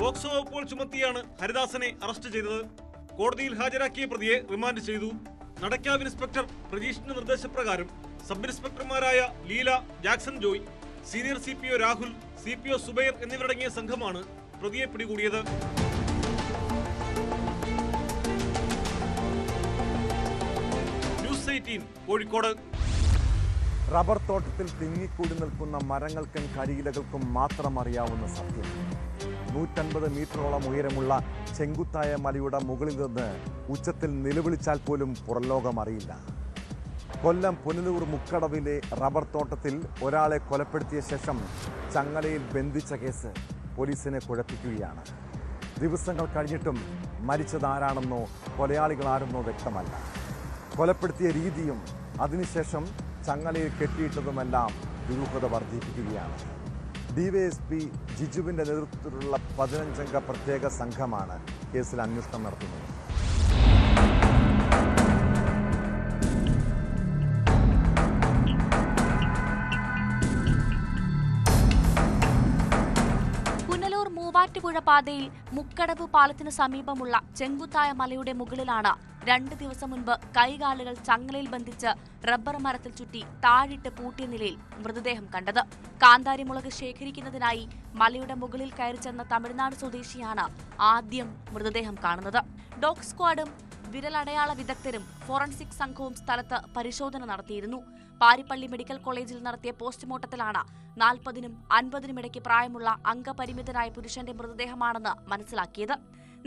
പോക്സോ വകുപ്പുകൾ ചുമത്തിയാണ് ഹരിദാസനെ അറസ്റ്റ് ചെയ്തത്. കോടതിയിൽ ഹാജരാക്കിയ പ്രതിയെ റിമാൻഡ് ചെയ്തു. നടക്കാവ് ഇൻസ്പെക്ടർ പ്രജീഷിന്റെ നിർദ്ദേശപ്രകാരം സബ് ഇൻസ്പെക്ടർമാരായ Leela, Jackson Joy, senior CPO Rahul, CPO Subair എന്നിവരടങ്ങിയ സംഘമാണ് പ്രതിയെ പിടികൂടിയത്. ന്യൂസ് 18 കോഴിക്കോട്. റബ്ബർ തോട്ടത്തിൽ തിങ്ങിക്കൂടി നിൽക്കുന്ന മരങ്ങൾക്കും കരിയിലകൾക്കും മാത്രം അറിയാവുന്ന സത്യം. 150 മീറ്ററോളം ഉയരമുള്ള ചെങ്കുത്തായ മലയുടെ മുകളിൽ നിന്ന് ഉച്ചത്തിൽ നിലവിളിച്ചാൽ പോലും പുറംലോകം അറിയില്ല. കൊല്ലം പുനലൂർ മുക്കടവിലെ റബ്ബർ തോട്ടത്തിൽ ഒരാളെ കൊലപ്പെടുത്തിയ ശേഷം ചങ്ങലയിൽ ബന്ധിച്ച കേസ് പോലീസിനെ കുഴപ്പിക്കുകയാണ്. ദിവസങ്ങൾ കഴിഞ്ഞിട്ടും മരിച്ചതാരാണെന്നോ കൊലയാളികളാരെന്നോ വ്യക്തമല്ല. കൊലപ്പെടുത്തിയ രീതിയും അതിനുശേഷം ചങ്ങലയിൽ കെട്ടിയിട്ടതുമെല്ലാം ദുരൂഹത വർദ്ധിപ്പിക്കുകയാണ്. DYSP ജിജുവിൻ്റെ നേതൃത്വത്തിലുള്ള 15-അംഗ പ്രത്യേക സംഘമാണ് കേസിൽ അന്വേഷണം നടത്തുന്നത്. പുനലൂർ മൂവാറ്റുപുഴ പാതയിൽ മുക്കടവ് പാലത്തിനു സമീപമുള്ള ചെങ്കുത്തായ മലയുടെ മുകളിലാണ് 2 ദിവസം മുൻപ് കൈകാലുകൾ ചങ്ങലയിൽ ബന്ധിച്ച് റബ്ബർ മരത്തിൽ ചുറ്റി താഴിട്ട് പൂട്ടിയ നിലയിൽ മൃതദേഹം കണ്ടത്. കാന്താരിമുളക് ശേഖരിക്കുന്നതിനായി മലയുടെ മുകളിൽ കയറി ചെന്ന തമിഴ്നാട് സ്വദേശിയാണ് ആദ്യം മൃതദേഹം കാണുന്നത്. ഡോഗ് സ്ക്വാഡും വിരലടയാള വിദഗ്ധരും ഫോറൻസിക് സംഘവും സ്ഥലത്ത് പരിശോധന നടത്തിയിരുന്നു. പാരിപ്പള്ളി മെഡിക്കൽ കോളേജിൽ നടത്തിയ പോസ്റ്റ്മോർട്ടത്തിലാണ് 40-നും 50-നും ഇടയ്ക്ക് പ്രായമുള്ള അംഗപരിമിതനായ പുരുഷന്റെ മൃതദേഹമാണെന്ന് മനസ്സിലാക്കിയത്.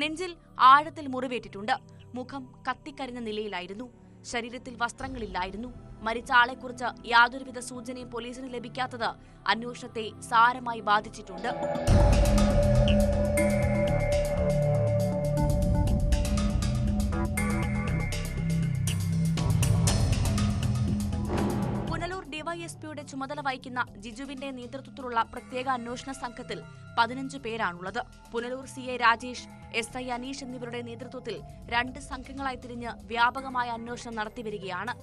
നെഞ്ചിൽ ആഴത്തിൽ മുറിവേറ്റിട്ടുണ്ട്. മുഖം കത്തിക്കരിഞ്ഞ നിലയിലായിരുന്നു. ശരീരത്തിൽ വസ്ത്രങ്ങളില്ലായിരുന്നു. മരിച്ച ആളെക്കുറിച്ച് യാതൊരുവിധ സൂചനയും പോലീസിന് ലഭിക്കാത്തത് അന്വേഷണത്തെ സാരമായി ബാധിച്ചിട്ടുണ്ട്. പുനലൂർ DYSPയുടെ ചുമതല വഹിക്കുന്ന ജിജുവിന്റെ നേതൃത്വത്തിലുള്ള പ്രത്യേക അന്വേഷണ സംഘത്തിൽ 15 പേരാണുള്ളത്. പുനലൂർ CI രാജേഷ്, SI അനീഷ് എന്നിവരുടെ നേതൃത്വത്തിൽ 2 സംഘങ്ങളായി തിരിഞ്ഞ് വ്യാപകമായ അന്വേഷണം നടത്തിവരികയാണ്.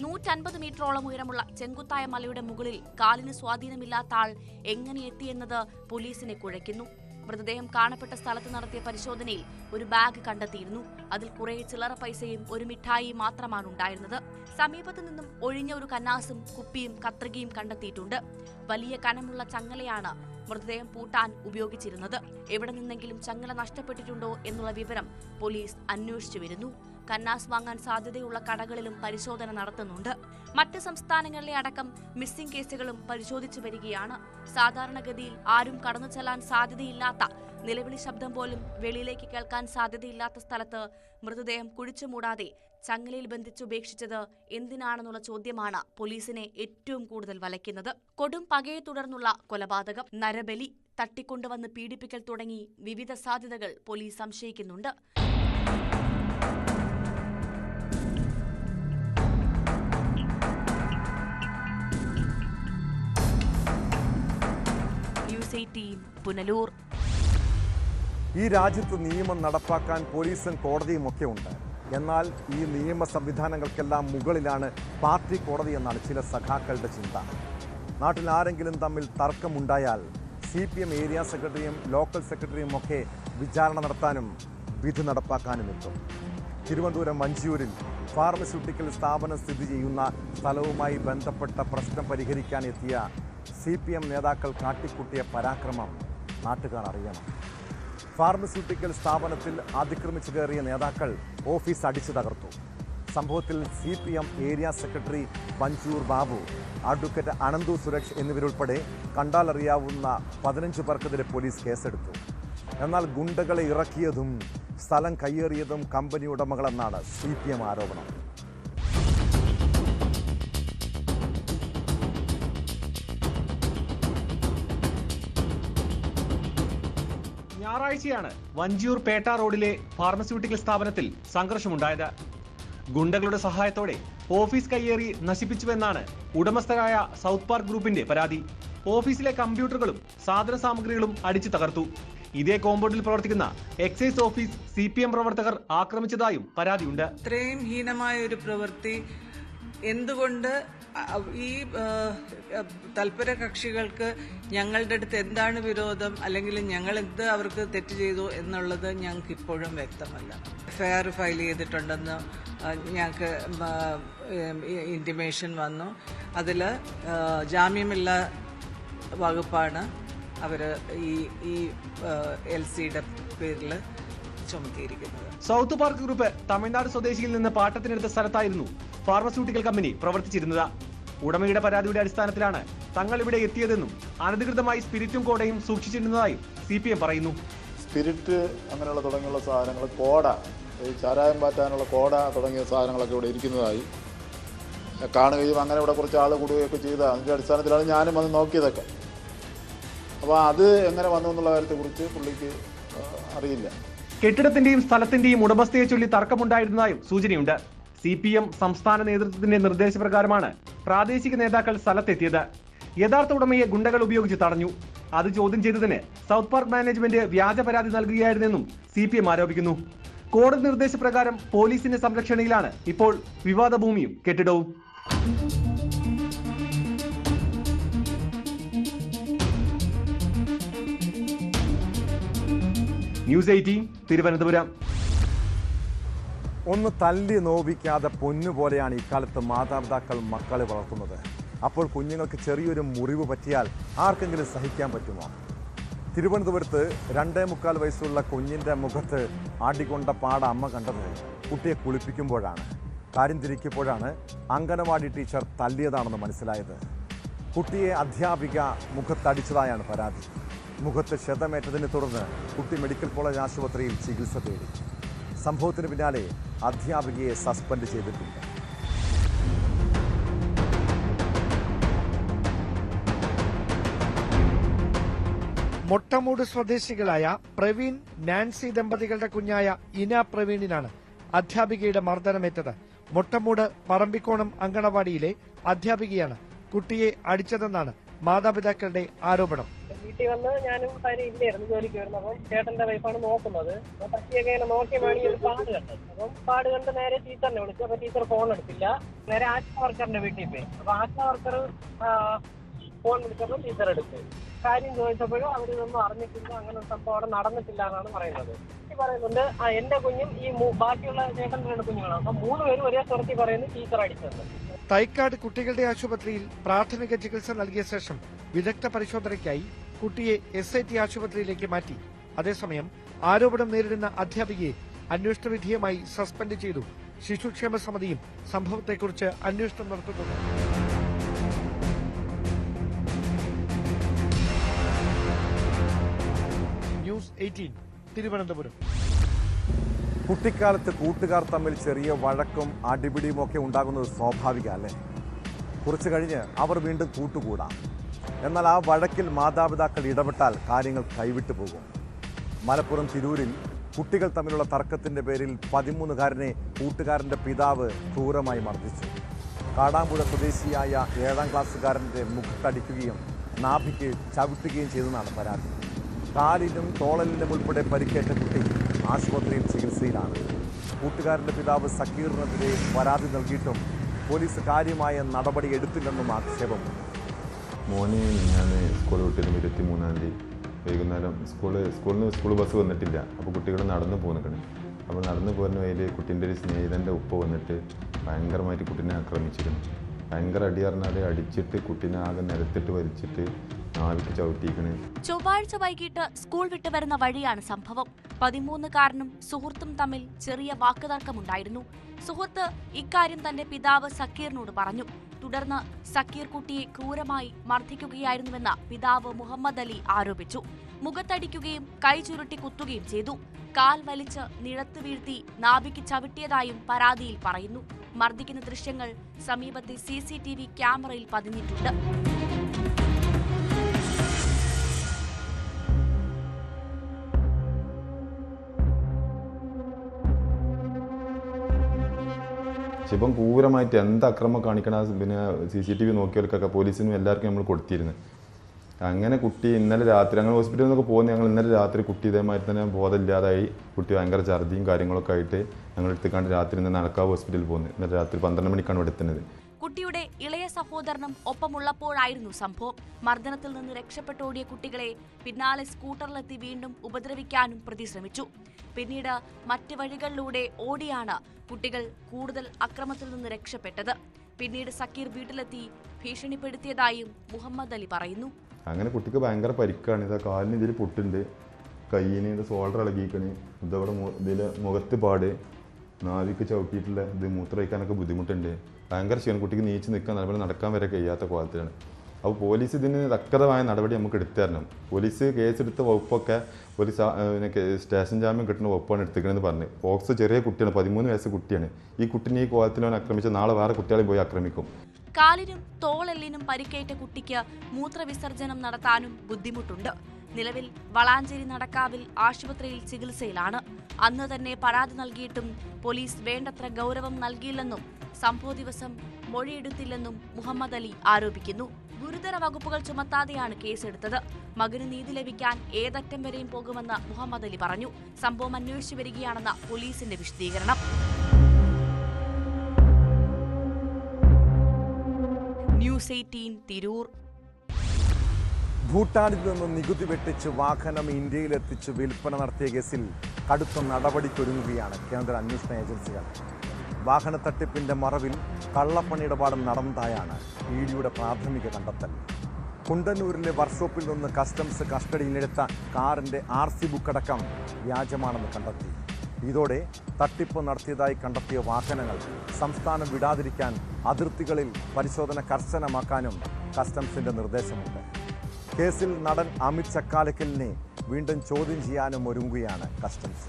150 മീറ്ററോളം ഉയരമുള്ള ചെങ്കുത്തായ മലയുടെ മുകളിൽ കാലിന് സ്വാധീനമില്ലാത്ത ആൾ എങ്ങനെ എത്തിയെന്നത് പോലീസിനെ കുഴയ്ക്കുന്നു. മൃതദേഹം കാണപ്പെട്ട സ്ഥലത്ത് നടത്തിയ പരിശോധനയിൽ ഒരു ബാഗ് കണ്ടെത്തിയിരുന്നു. അതിൽ കുറെ ചില്ലറ പൈസയും ഒരു മിഠായിയും മാത്രമാണ് ഉണ്ടായിരുന്നത്. സമീപത്തു നിന്നും ഒഴിഞ്ഞ ഒരു കന്നാസും കുപ്പിയും കത്രികയും കണ്ടെത്തിയിട്ടുണ്ട്. വലിയ കനമുള്ള ചങ്ങലയാണ് മൃതദേഹം പൂട്ടാൻ ഉപയോഗിച്ചിരുന്നത്. എവിടെ നിന്നെങ്കിലും ചങ്ങല നഷ്ടപ്പെട്ടിട്ടുണ്ടോ എന്നുള്ള വിവരം പോലീസ് അന്വേഷിച്ചു വരുന്നു. കന്നാസ് വാങ്ങാൻ സാധ്യതയുള്ള കടകളിലും പരിശോധന നടത്തുന്നുണ്ട്. മറ്റ് സംസ്ഥാനങ്ങളിലെ അടക്കം മിസ്സിംഗ് കേസുകളും പരിശോധിച്ചു വരികയാണ്. സാധാരണഗതിയിൽ ആരും കടന്നു ചെല്ലാൻ സാധ്യതയില്ലാത്ത, നിലവിളി ശബ്ദം പോലും വെളിയിലേക്ക് കേൾക്കാൻ സാധ്യതയില്ലാത്ത സ്ഥലത്ത് മൃതദേഹം കുഴിച്ചു മൂടാതെ ചങ്ങലയിൽ ബന്ധിച്ചുപേക്ഷിച്ചത് എന്തിനാണെന്നുള്ള ചോദ്യമാണ് പോലീസിനെ ഏറ്റവും കൂടുതൽ വലയ്ക്കുന്നത്. കൊടും പകയെ തുടർന്നുള്ള കൊലപാതകം, നരബലി, തട്ടിക്കൊണ്ടുവന്ന് പീഡിപ്പിക്കൽ തുടങ്ങി വിവിധ സാധ്യതകൾ പോലീസ് സംശയിക്കുന്നുണ്ട്. ന്യൂസ് 18 പുനലൂർ. ഈ രാജ്യത്ത് നിയമം നടപ്പാക്കാൻ പോലീസും കോടതിയും ഒക്കെ ഉണ്ട്. എന്നാൽ ഈ നിയമ സംവിധാനങ്ങൾക്കെല്ലാം മുകളിലാണ് പാർട്ടി കോടതി എന്നാണ് ചില സഖാക്കളുടെ ചിന്ത. നാട്ടിൽ ആരെങ്കിലും തമ്മിൽ തർക്കമുണ്ടായാൽ CPM ഏരിയ സെക്രട്ടറിയും ലോക്കൽ സെക്രട്ടറിയും ഒക്കെ വിചാരണ നടത്താനും വിധി നടപ്പാക്കാനും എത്തും. തിരുവനന്തപുരം മഞ്ചൂരിൽ ഫാർമസ്യൂട്ടിക്കൽ സ്ഥാപനം സ്ഥിതി ചെയ്യുന്ന സ്ഥലവുമായി ബന്ധപ്പെട്ട പ്രശ്നം പരിഹരിക്കാൻ എത്തിയ CPM നേതാക്കൾ കാട്ടിക്കൂട്ടിയ പരാക്രമം നാട്ടുകാർ അറിയണം. ഫാർമസ്യൂട്ടിക്കൽ സ്ഥാപനത്തിൽ അതിക്രമിച്ചു കയറിയ നേതാക്കൾ ഓഫീസ് അടിച്ചു തകർത്തു. സംഭവത്തിൽ CPM area secretary Panchoor Babu, advocate Ananthu Suresh എന്നിവരുൾപ്പെടെ കണ്ടാലറിയാവുന്ന 15 പേർക്കെതിരെ പോലീസ് കേസെടുത്തു. എന്നാൽ ഗുണ്ടകളെ ഇറക്കിയതും സ്ഥലം കയ്യേറിയതും കമ്പനി ഉടമകളെന്നാണ് CPM ആരോപണം. ഞായറാഴ്ചയാണ് വഞ്ചിയൂർ പേട്ട റോഡിലെ ഫാർമസ്യൂട്ടിക്കൽ സ്ഥാപനത്തിൽ സംഘർഷമുണ്ടായത്. ഗുണ്ടകളുടെ സഹായത്തോടെ ഓഫീസ് കയ്യേറി നശിപ്പിച്ചുവെന്നാണ് ഉടമസ്ഥരായ സൗത്ത് പാർക്ക് ഗ്രൂപ്പിന്റെ പരാതി. ഓഫീസിലെ കമ്പ്യൂട്ടറുകളും സാധന സാമഗ്രികളും അടിച്ചു തകർത്തു. ഇതേ കോമ്പൗണ്ടിൽ പ്രവർത്തിക്കുന്ന എക്സൈസ് ഓഫീസ് CPM പ്രവർത്തകർ ആക്രമിച്ചതായും പരാതിയുണ്ട്. ഇത്രയും ഹീനമായ ഒരു പ്രവൃത്തി എന്തുകൊണ്ട് ഈ തൽപര കക്ഷികൾക്ക് ഞങ്ങളുടെ അടുത്ത് എന്താണ് വിരോധം, അല്ലെങ്കിൽ ഞങ്ങൾ എന്ത് അവർക്ക് തെറ്റ് ചെയ്തു എന്നുള്ളത് ഞങ്ങൾക്ക് ഇപ്പോഴും വ്യക്തമല്ല. FIR ഫയൽ ചെയ്തിട്ടുണ്ടെന്ന് ഞങ്ങൾക്ക് ഇൻറ്റിമേഷൻ വന്നു. അതിൽ ജാമ്യമില്ല വകുപ്പാണ് അവർ ഈ LCയുടെ പേരിൽ ചുമത്തിയിരിക്കുന്നത്. സൗത്ത് പാർക്ക് ഗ്രൂപ്പ് തമിഴ്നാട് സ്വദേശിയിൽ നിന്ന് പാട്ടത്തിനെടുത്ത സ്ഥലത്തായിരുന്നു ഫാർമസ്യൂട്ടിക്കൽ കമ്പനി പ്രവർത്തിച്ചിരുന്നത്. ഉടമയുടെ പരാതിയുടെ അടിസ്ഥാനത്തിലാണ് തങ്ങൾ ഇവിടെ എത്തിയതെന്നും അനധികൃതമായി സ്പിരിറ്റും കോടയും സൂക്ഷിച്ചിരുന്നതായും CPM പറയുന്നു. സ്പിരിറ്റ് അങ്ങനെയുള്ള തുടങ്ങിയുള്ള സാധനങ്ങൾ, കോട, ഈ ചാരായം പാറ്റാനുള്ള കോട തുടങ്ങിയ സാധനങ്ങളൊക്കെ ഇവിടെ ഇരിക്കുന്നതായി കാണുകയും അങ്ങനെ ഇവിടെ കുറച്ച് ആൾ കൂടുകയൊക്കെ ചെയ്ത അതിൻ്റെ അടിസ്ഥാനത്തിലാണ് ഞാനും വന്ന് നോക്കിയതൊക്കെ. അപ്പോൾ അത് എങ്ങനെ വന്നു എന്നുള്ള കാര്യത്തെക്കുറിച്ച് പുള്ളിക്ക് അറിയില്ല. കെട്ടിടത്തിന്റെയും സ്ഥലത്തിന്റെയും ഉടമസ്ഥയെ ചൊല്ലി തർക്കമുണ്ടായിരുന്നതായും സൂചനയുണ്ട്. CPM സംസ്ഥാന നേതൃത്വത്തിന്റെ നിർദ്ദേശപ്രകാരമാണ് പ്രാദേശിക നേതാക്കൾ സ്ഥലത്തെത്തിയത്. യഥാർത്ഥ ഉടമയെ ഗുണ്ടകൾ ഉപയോഗിച്ച് തടഞ്ഞു. അത് ചോദ്യം ചെയ്തതിന് സൗത്ത് പാർക്ക് മാനേജ്മെന്റ് വ്യാജ പരാതി നൽകുകയായിരുന്നെന്നും CPM ആരോപിക്കുന്നു. കോടതി നിർദ്ദേശപ്രകാരം പോലീസിന്റെ സംരക്ഷണയിലാണ് ഇപ്പോൾ വിവാദ ഭൂമിയും കെട്ടിടവും. ന്യൂസ് 18 തിരുവനന്തപുരം. ഒന്ന് തല്ലി നോവിക്കാതെ പൊന്നുപോലെയാണ് ഇക്കാലത്ത് മാതാപിതാക്കൾ മക്കളെ വളർത്തുന്നത്. അപ്പോൾ കുഞ്ഞുങ്ങൾക്ക് ചെറിയൊരു മുറിവ് പറ്റിയാൽ ആർക്കെങ്കിലും സഹിക്കാൻ പറ്റുമോ? തിരുവനന്തപുരത്ത് 2.25 വയസ്സുള്ള കുഞ്ഞിൻ്റെ മുഖത്ത് ആടിക്കൊണ്ട പാട അമ്മ കണ്ടത് കുട്ടിയെ കുളിപ്പിക്കുമ്പോഴാണ്. കാര്യം തിരിക്കുമ്പോഴാണ് അംഗനവാടി ടീച്ചർ തല്ലിയതാണെന്ന് മനസ്സിലായത്. കുട്ടിയെ അധ്യാപിക മുഖത്തടിച്ചതായാണ് പരാതി. മുഖത്ത് ക്ഷതമേറ്റതിനെ തുടർന്ന് കുട്ടി മെഡിക്കൽ കോളേജ് ആശുപത്രിയിൽ ചികിത്സ തേടി. സംഭവത്തിന് പിന്നാലെ അധ്യാപികയെ സസ്പെൻഡ് ചെയ്തിട്ടുണ്ട്. മൊട്ടമൂട് സ്വദേശികളായ പ്രവീൺ നാൻസി ദമ്പതികളുടെ കുഞ്ഞായ ഇന പ്രവീണിനാണ് അധ്യാപികയുടെ മർദ്ദനമേറ്റത്. മൊട്ടമൂട് പറമ്പിക്കോണം അങ്കണവാടിയിലെ അധ്യാപികയാണ് കുട്ടിയെ അടിച്ചതെന്നാണ് മാതാപിതാക്കളുടെ ആരോപണം. വീട്ടിൽ വന്ന് ഞാനും കാര്യം ഇല്ലായിരുന്നു, ജോലിക്ക് വരുന്നപ്പം ചേട്ടന്റെ വൈഫാണ് നോക്കുന്നത്. പറ്റിയൊക്കെ ഇങ്ങനെ നോക്കിയമാണ് ഈ ഒരു പാട് കണ്ടത്. അപ്പം പാട് കണ്ട് നേരെ ടീച്ചറിനെ വിളിച്ചു. അപ്പൊ ടീച്ചർ ഫോൺ എടുത്തില്ല. നേരെ ആശാ വർക്കറിന്റെ വീട്ടിൽ പോയി. അപ്പൊ ആശാ വർക്കർ ഫോൺ വിളിച്ചപ്പോൾ ടീച്ചർ എടുത്തു. കാര്യം ചോദിച്ചപ്പോഴും അവരിതൊന്നും അറിഞ്ഞിട്ടില്ല, അങ്ങനെ ഒരു സംഭവം അവിടെ നടന്നിട്ടില്ല എന്നാണ് പറയുന്നത്. പറയുന്നുണ്ട് എന്റെ കുഞ്ഞും ഈ ബാക്കിയുള്ള ചേട്ടന്റെ 2 കുഞ്ഞുങ്ങളാണ്. അപ്പൊ 3 പേരും ഒരേ സ്വരത്തിൽ പറയുന്നു ടീച്ചർ അടിച്ചത്. തൈക്കാട് കുട്ടികളുടെ ആശുപത്രിയിൽ പ്രാഥമിക ചികിത്സ നൽകിയ ശേഷം വിദഗ്ധ പരിശോധനയ്ക്കായി കുട്ടിയെ SIT ആശുപത്രിയിലേക്ക് മാറ്റി. അതേസമയം ആരോപണം നേരിടുന്ന അധ്യാപികയെ അന്വേഷണ വിധേയമായി സസ്പെൻഡ് ചെയ്തു. ശിശുക്ഷേമ സമിതിയും സംഭവത്തെക്കുറിച്ച് അന്വേഷണം നടത്തുന്നുണ്ട്. ന്യൂസ് 18 തിരുവനന്തപുരം. കുട്ടിക്കാലത്ത് കൂട്ടുകാർ തമ്മിൽ ചെറിയ വഴക്കും അടിപിടിയും ഒക്കെ ഉണ്ടാകുന്നത് സ്വാഭാവികമല്ലേ? കുറച്ചു കഴിഞ്ഞ് അവർ വീണ്ടും കൂട്ടുകൂടാം. എന്നാൽ ആ വഴക്കിൽ മാതാപിതാക്കൾ ഇടപെട്ടാൽ കാര്യങ്ങൾ കൈവിട്ടു പോകും. മലപ്പുറം തിരൂരിൽ കുട്ടികൾ തമ്മിലുള്ള തർക്കത്തിന്റെ പേരിൽ 13കാരനെ കൂട്ടുകാരന്റെ പിതാവ് ക്രൂരമായി മർദ്ദിച്ചു. കാടാമ്പുഴ സ്വദേശിയായ 7ാം ക്ലാസ്സുകാരന്റെ മുഖത്തടിക്കുകയും നാഭിക്ക് ചവിട്ടുകയും ചെയ്തെന്നാണ് പരാതി. കാലിനും തോളലിനും ഉൾപ്പെടെ പരിക്കേറ്റ കുട്ടി ആശുപത്രിയിൽ ചികിത്സയിലാണ്. കൂട്ടുകാരന്റെ പിതാവ് സക്കീറിനെതിരെ പരാതി നൽകിയിട്ടും പോലീസ് കാര്യമായ നടപടി എടുത്തില്ലെന്നും ആക്ഷേപമുണ്ട്. മോനെ ഞാൻ സ്കൂൾ വിട്ടിരുന്നു 23-ാം തീയതി വൈകുന്നേരം സ്കൂൾ ബസ് വന്നിട്ടില്ല. അപ്പോൾ കുട്ടികൾ നടന്നു പോകുന്നു. അപ്പോൾ നടന്നു പോകുന്ന വഴിയിൽ കുട്ടീൻ്റെ ഒരു സ്നേഹിതൻ്റെ ഉപ്പ വന്നിട്ട് ഭയങ്കരമായിട്ട് കുട്ടീനെ ആക്രമിച്ചിരുന്നു. ഭയങ്കര അടി പറഞ്ഞാൽ അടിച്ചിട്ട് കുട്ടീനെ ആകെ നിരത്തിട്ട് വലിച്ചിട്ട് നാവിക്ക് ചവിട്ടിയിരിക്കണേ. ചൊവ്വാഴ്ച വൈകിട്ട് സ്കൂൾ വിട്ടു വരുന്ന വഴിയാണ് സംഭവം. 13കാരനും സുഹൃത്തും തമ്മിൽ ചെറിയ വാക്കുതർക്കമുണ്ടായിരുന്നു. സുഹൃത്ത് ഇക്കാര്യം തന്റെ പിതാവ് സക്കീറിനോട് പറഞ്ഞു. തുടർന്ന് സക്കീർ കുട്ടിയെ ക്രൂരമായി മർദ്ദിക്കുകയായിരുന്നുവെന്ന് പിതാവ് മുഹമ്മദ് അലി ആരോപിച്ചു. മുഖത്തടിക്കുകയും കൈ ചുരുട്ടി കുത്തുകയും ചെയ്തു. കാൽ വലിച്ച് നിലത്ത് വീഴ്ത്തി നാഭിക്ക് ചവിട്ടിയതായും പരാതിയിൽ പറയുന്നു. മർദ്ദിക്കുന്ന ദൃശ്യങ്ങൾ സമീപത്തെ CCTV ക്യാമറയിൽ പതിഞ്ഞിട്ടുണ്ട്. ഇപ്പം ക്രൂരമായിട്ട് എന്ത് അക്രമം കാണിക്കണ പിന്നെ CCTV നോക്കിയവർക്കൊക്കെ പോലീസിനും എല്ലാവർക്കും നമ്മൾ കൊടുത്തിരുന്നു. അങ്ങനെ കുട്ടി ഇന്നലെ രാത്രി അങ്ങനെ ഹോസ്പിറ്റലിൽ നിന്നൊക്കെ പോകുന്നത് ഞങ്ങൾ ഇന്നലെ രാത്രി കുട്ടി ഇതേമാതിരി തന്നെ ബോധമില്ലാതായി. കുട്ടി ഭയങ്കര ഛർദിയും കാര്യങ്ങളൊക്കെ ആയിട്ട് ഞങ്ങൾ എടുത്തുകൊണ്ട് രാത്രി നിന്ന് നടക്കാവ് ഹോസ്പിറ്റലിൽ പോകുന്നത്. ഇന്നലെ രാത്രി 12 മണിക്കാണ് ഇവിടെ എത്തുന്നത്. കുട്ടിയുടെ ഇളയ സഹോദരനും ഒപ്പമുള്ളപ്പോഴായിരുന്നു സംഭവം. മർദ്ദനത്തിൽ നിന്ന് രക്ഷപ്പെട്ടോടിയ കുട്ടികളെ പിന്നാലെ സ്കൂട്ടറിലെത്തി വീണ്ടും ഉപദ്രവിക്കാനും പ്രതി ശ്രമിച്ചു. പിന്നീട് മറ്റ് വഴികളിലൂടെ ഓടിയാണ് കുട്ടികൾ കൂടുതൽ അക്രമത്തിൽ നിന്ന് രക്ഷപ്പെട്ടത്. പിന്നീട് സക്കീർ വീട്ടിലെത്തി ഭീഷണിപ്പെടുത്തിയതായും മുഹമ്മദ് അലി പറയുന്നു. അങ്ങനെ കുട്ടിക്ക് ഭയങ്കര പരിക്കാണ്. ഇതാ കാലിന് ഇതിൽ പൊട്ടുണ്ട്, കയ്യിന് ഇത് ഷോൾഡർ ഇളകിക്കണ്, ഇതവിടെ ഇതിൽ മുഖത്ത് പാട്, നാവിക്ക് ചവിട്ടിയിട്ടുള്ള ഇത് മൂത്രമൊഴിക്കാനൊക്കെ ബുദ്ധിമുട്ടുണ്ട്. ഭയങ്കര ക്ഷീണം. കുട്ടിക്ക് നീച്ച് നിൽക്കാൻ അതുപോലെ നടക്കാൻ വരെ കഴിയാത്ത കോലത്തിലാണ്. അപ്പോൾ പോലീസ് ഇതിന് തക്കതമായ നടപടി നമുക്ക് എടുത്തു തരണം. പോലീസ് കേസെടുത്ത വകുപ്പൊക്കെ പോലീസ് സ്റ്റേഷൻ ജാമ്യം കിട്ടുന്ന വകുപ്പാണ് എടുത്തിക്കണമെന്ന് പറഞ്ഞ്. ഫോക്സ് ചെറിയ കുട്ടിയാണ്, 13 വയസ്സ് കുട്ടിയാണ്. ഈ കുട്ടിനെ ഈ കോലത്തിലവൻ ആക്രമിച്ച് നാളെ വേറെ കുട്ടികളെ പോയി ആക്രമിക്കും. കാലിനും തോളെല്ലിനും പരിക്കേറ്റ കുട്ടിക്ക് മൂത്രവിസർജനം നടത്താനും ബുദ്ധിമുട്ടുണ്ട്. നിലവിൽ വളാഞ്ചേരി നടക്കാവിൽ ആശുപത്രിയിൽ ചികിത്സയിലാണ്. അന്ന് തന്നെ പരാതി നൽകിയിട്ടും പോലീസ് വേണ്ടത്ര ഗൗരവം നൽകിയില്ലെന്നും സംഭവ ദിവസം മൊഴിയെടുത്തില്ലെന്നും മുഹമ്മദ് അലി ആരോപിക്കുന്നു. ഗുരുതര വകുപ്പുകൾ ചുമത്താതെയാണ് കേസെടുത്തത്. മകന് നീതി ലഭിക്കാൻ ഏതറ്റം വരെയും പോകുമെന്ന് മുഹമ്മദ് അലി പറഞ്ഞു. സംഭവം അന്വേഷിച്ചു വരികയാണെന്ന് പോലീസിന്റെ വിശദീകരണം. ന്യൂസ് 18 തിരൂർ. ഭൂട്ടാനിൽ നിന്ന് നികുതി വെട്ടിച്ച് വാഹനം ഇന്ത്യയിലെത്തിച്ച് വിൽപ്പന നടത്തിയ കേസിൽ കടുത്ത നടപടിക്കൊരുങ്ങുകയാണ് കേന്ദ്ര അന്വേഷണ ഏജൻസികൾ. വാഹന തട്ടിപ്പിന്റെ മറവിൽ കള്ളപ്പണ ഇടപാടും നടന്നതായാണ് EDയുടെ പ്രാഥമിക കണ്ടെത്തൽ. കുണ്ടന്നൂരിലെ വർക്ക്ഷോപ്പിൽ നിന്ന് കസ്റ്റംസ് കസ്റ്റഡിയിലെടുത്ത കാറിന്റെ RC ബുക്കടക്കം വ്യാജമാണെന്ന് കണ്ടെത്തി. ഇതോടെ തട്ടിപ്പ് നടത്തിയതായി കണ്ടെത്തിയ വാഹനങ്ങൾ സംസ്ഥാനം വിടാതിരിക്കാൻ അതിർത്തികളിൽ പരിശോധന കർശനമാക്കാനും കസ്റ്റംസിന്റെ നിർദ്ദേശമുണ്ട്. കേസിൽ നടൻ അമിത് ചക്കാലക്കലിനെ വീണ്ടും ചോദ്യം ചെയ്യാനും ഒരുങ്ങുകയാണ് കസ്റ്റംസ്.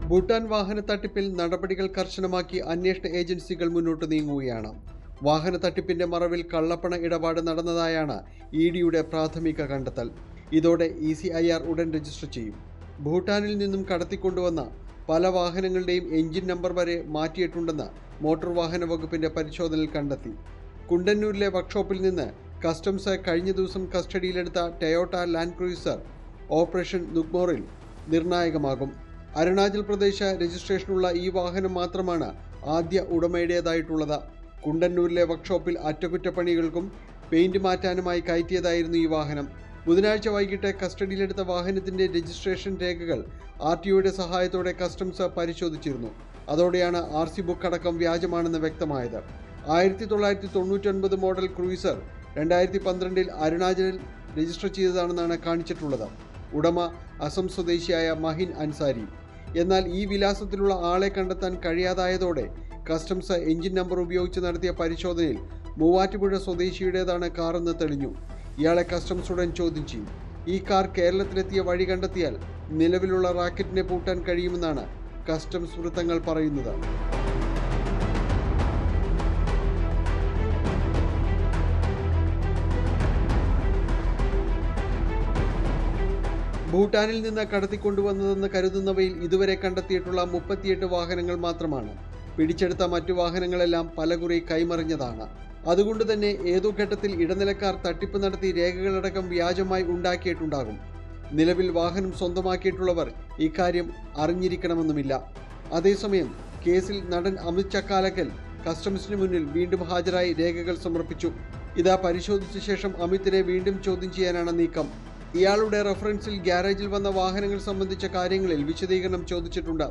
ഭൂട്ടാൻ വാഹന തട്ടിപ്പിൽ നടപടികൾ കർശനമാക്കി അന്വേഷണ ഏജൻസികൾ മുന്നോട്ട് നീങ്ങുകയാണ്. വാഹന തട്ടിപ്പിന്റെ മറവിൽ കള്ളപ്പണ ഇടപാട് നടന്നതായാണ് EDയുടെ പ്രാഥമിക കണ്ടെത്തൽ. ഇതോടെ ECIR ഉടൻ രജിസ്റ്റർ ചെയ്യും. ഭൂട്ടാനിൽ നിന്നും കടത്തിക്കൊണ്ടുവന്ന പല വാഹനങ്ങളുടെയും എഞ്ചിൻ നമ്പർ വരെ മാറ്റിയിട്ടുണ്ടെന്ന് മോട്ടോർ വാഹന വകുപ്പിന്റെ പരിശോധനയിൽ കണ്ടെത്തി. കുണ്ടന്നൂരിലെ വർക്ക്ഷോപ്പിൽ നിന്ന് കസ്റ്റംസ് കഴിഞ്ഞ ദിവസം കസ്റ്റഡിയിലെടുത്ത ടൊയോട്ട ലാൻഡ് ക്രൂയിസർ ഓപ്പറേഷൻ നുഗ്മോറിൽ നിർണായകമാകും. അരുണാചൽ പ്രദേശ് രജിസ്ട്രേഷനുള്ള ഈ വാഹനം മാത്രമാണ് ആദ്യ ഉടമയുടേതായിട്ടുള്ളത്. കുണ്ടന്നൂരിലെ വർക്ക്ഷോപ്പിൽ അറ്റകുറ്റപ്പണികൾക്കും പെയിന്റ് മാറ്റാനുമായി കയറ്റിയതായിരുന്നു ഈ വാഹനം. ബുധനാഴ്ച വൈകിട്ട് കസ്റ്റഡിയിലെടുത്ത വാഹനത്തിന്റെ രജിസ്ട്രേഷൻ രേഖകൾ RTOയുടെ സഹായത്തോടെ കസ്റ്റംസ് പരിശോധിച്ചിരുന്നു. അതോടെയാണ് RC ബുക്ക് അടക്കം വ്യാജമാണെന്ന് വ്യക്തമായത്. 1999 മോഡൽ ക്രൂയിസർ 2012 അരുണാചലിൽ രജിസ്റ്റർ ചെയ്തതാണെന്നാണ് കാണിച്ചിട്ടുള്ളത്. ഉടമ അസം സ്വദേശിയായ മഹിൻ അൻസാരി. എന്നാൽ ഈ വിലാസത്തിലുള്ള ആളെ കണ്ടെത്താൻ കഴിയാതായതോടെ കസ്റ്റംസ് എഞ്ചിൻ നമ്പർ ഉപയോഗിച്ച് നടത്തിയ പരിശോധനയിൽ മൂവാറ്റുപുഴ സ്വദേശിയുടേതാണ് കാറെന്ന് തെളിഞ്ഞു. ഇയാളെ കസ്റ്റംസ് ഉടൻ ചോദ്യം ചെയ്യും. ഈ കാർ കേരളത്തിലെത്തിയ വഴി കണ്ടെത്തിയാൽ നിലവിലുള്ള റാക്കറ്റിനെ പൂട്ടാൻ കഴിയുമെന്നാണ് കസ്റ്റംസ് വൃത്തങ്ങൾ പറയുന്നത്. ഭൂട്ടാനിൽ നിന്ന് കടത്തിക്കൊണ്ടുവന്നതെന്ന് കരുതുന്നവയിൽ ഇതുവരെ കണ്ടെത്തിയിട്ടുള്ള 38 വാഹനങ്ങൾ മാത്രമാണ്. പിടിച്ചെടുത്ത മറ്റു വാഹനങ്ങളെല്ലാം പലകുറി കൈമറിഞ്ഞതാണ്. അതുകൊണ്ട് തന്നെ ഏതോ ഘട്ടത്തിൽ ഇടനിലക്കാർ തട്ടിപ്പ് നടത്തി രേഖകളടക്കം വ്യാജമായി ഉണ്ടാക്കിയിട്ടുണ്ടാകും. നിലവിൽ വാഹനം സ്വന്തമാക്കിയിട്ടുള്ളവർ ഇക്കാര്യം അറിഞ്ഞിരിക്കണമെന്നുമില്ല. അതേസമയം കേസിൽ നടൻ അമിത് ചക്കാലക്കൽ കസ്റ്റംസിന് മുന്നിൽ വീണ്ടും ഹാജരായി രേഖകൾ സമർപ്പിച്ചു. ഇതാ പരിശോധിച്ച ശേഷം അമിതിനെ വീണ്ടും ചോദ്യം ചെയ്യാനാണ് നീക്കം. ഇയാളുടെ റഫറൻസിൽ ഗ്യാരേജിൽ വന്ന വാഹനങ്ങൾ സംബന്ധിച്ച കാര്യങ്ങളിൽ വിശദീകരണം ചോദിച്ചിട്ടുണ്ട്.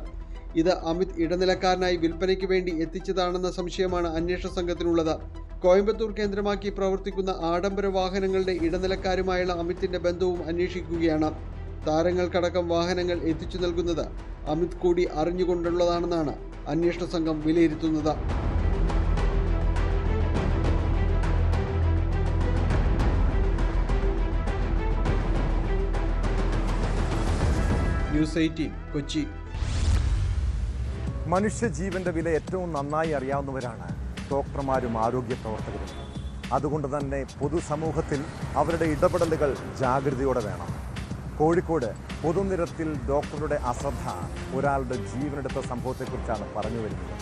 ഇത് അമിത് ഇടനിലക്കാരനായി വിൽപ്പനയ്ക്ക് വേണ്ടി എത്തിച്ചതാണെന്ന സംശയമാണ് അന്വേഷണ സംഘത്തിനുള്ളത്. കോയമ്പത്തൂർ കേന്ദ്രമാക്കി പ്രവർത്തിക്കുന്ന ആഡംബര വാഹനങ്ങളുടെ ഇടനിലക്കാരുമായുള്ള അമിതിന്റെ ബന്ധവും അന്വേഷിക്കുകയാണ്. താരങ്ങൾക്കടക്കം വാഹനങ്ങൾ എത്തിച്ചു നൽകുന്നത് അമിത് കൂടി അറിഞ്ഞുകൊണ്ടുള്ളതാണെന്നാണ് അന്വേഷണ സംഘം വിലയിരുത്തുന്നത്. ന്യൂസ് 18 കൊച്ചി. മനുഷ്യജീവന്റെ വില ഏറ്റവും നന്നായി അറിയാവുന്നവരാണ് ഡോക്ടർമാരും ആരോഗ്യ പ്രവർത്തകരും. അതുകൊണ്ട് തന്നെ പൊതുസമൂഹത്തിൽ അവരുടെ ഇടപെടലുകൾ ജാഗ്രതയോടെ വേണം. കോഴിക്കോട് പൊതുനിരത്തിൽ ഡോക്ടറുടെ അശ്രദ്ധ ഒരാളുടെ ജീവനെടുത്ത സംഭവത്തെക്കുറിച്ചാണ് പറഞ്ഞു വരുന്നത്.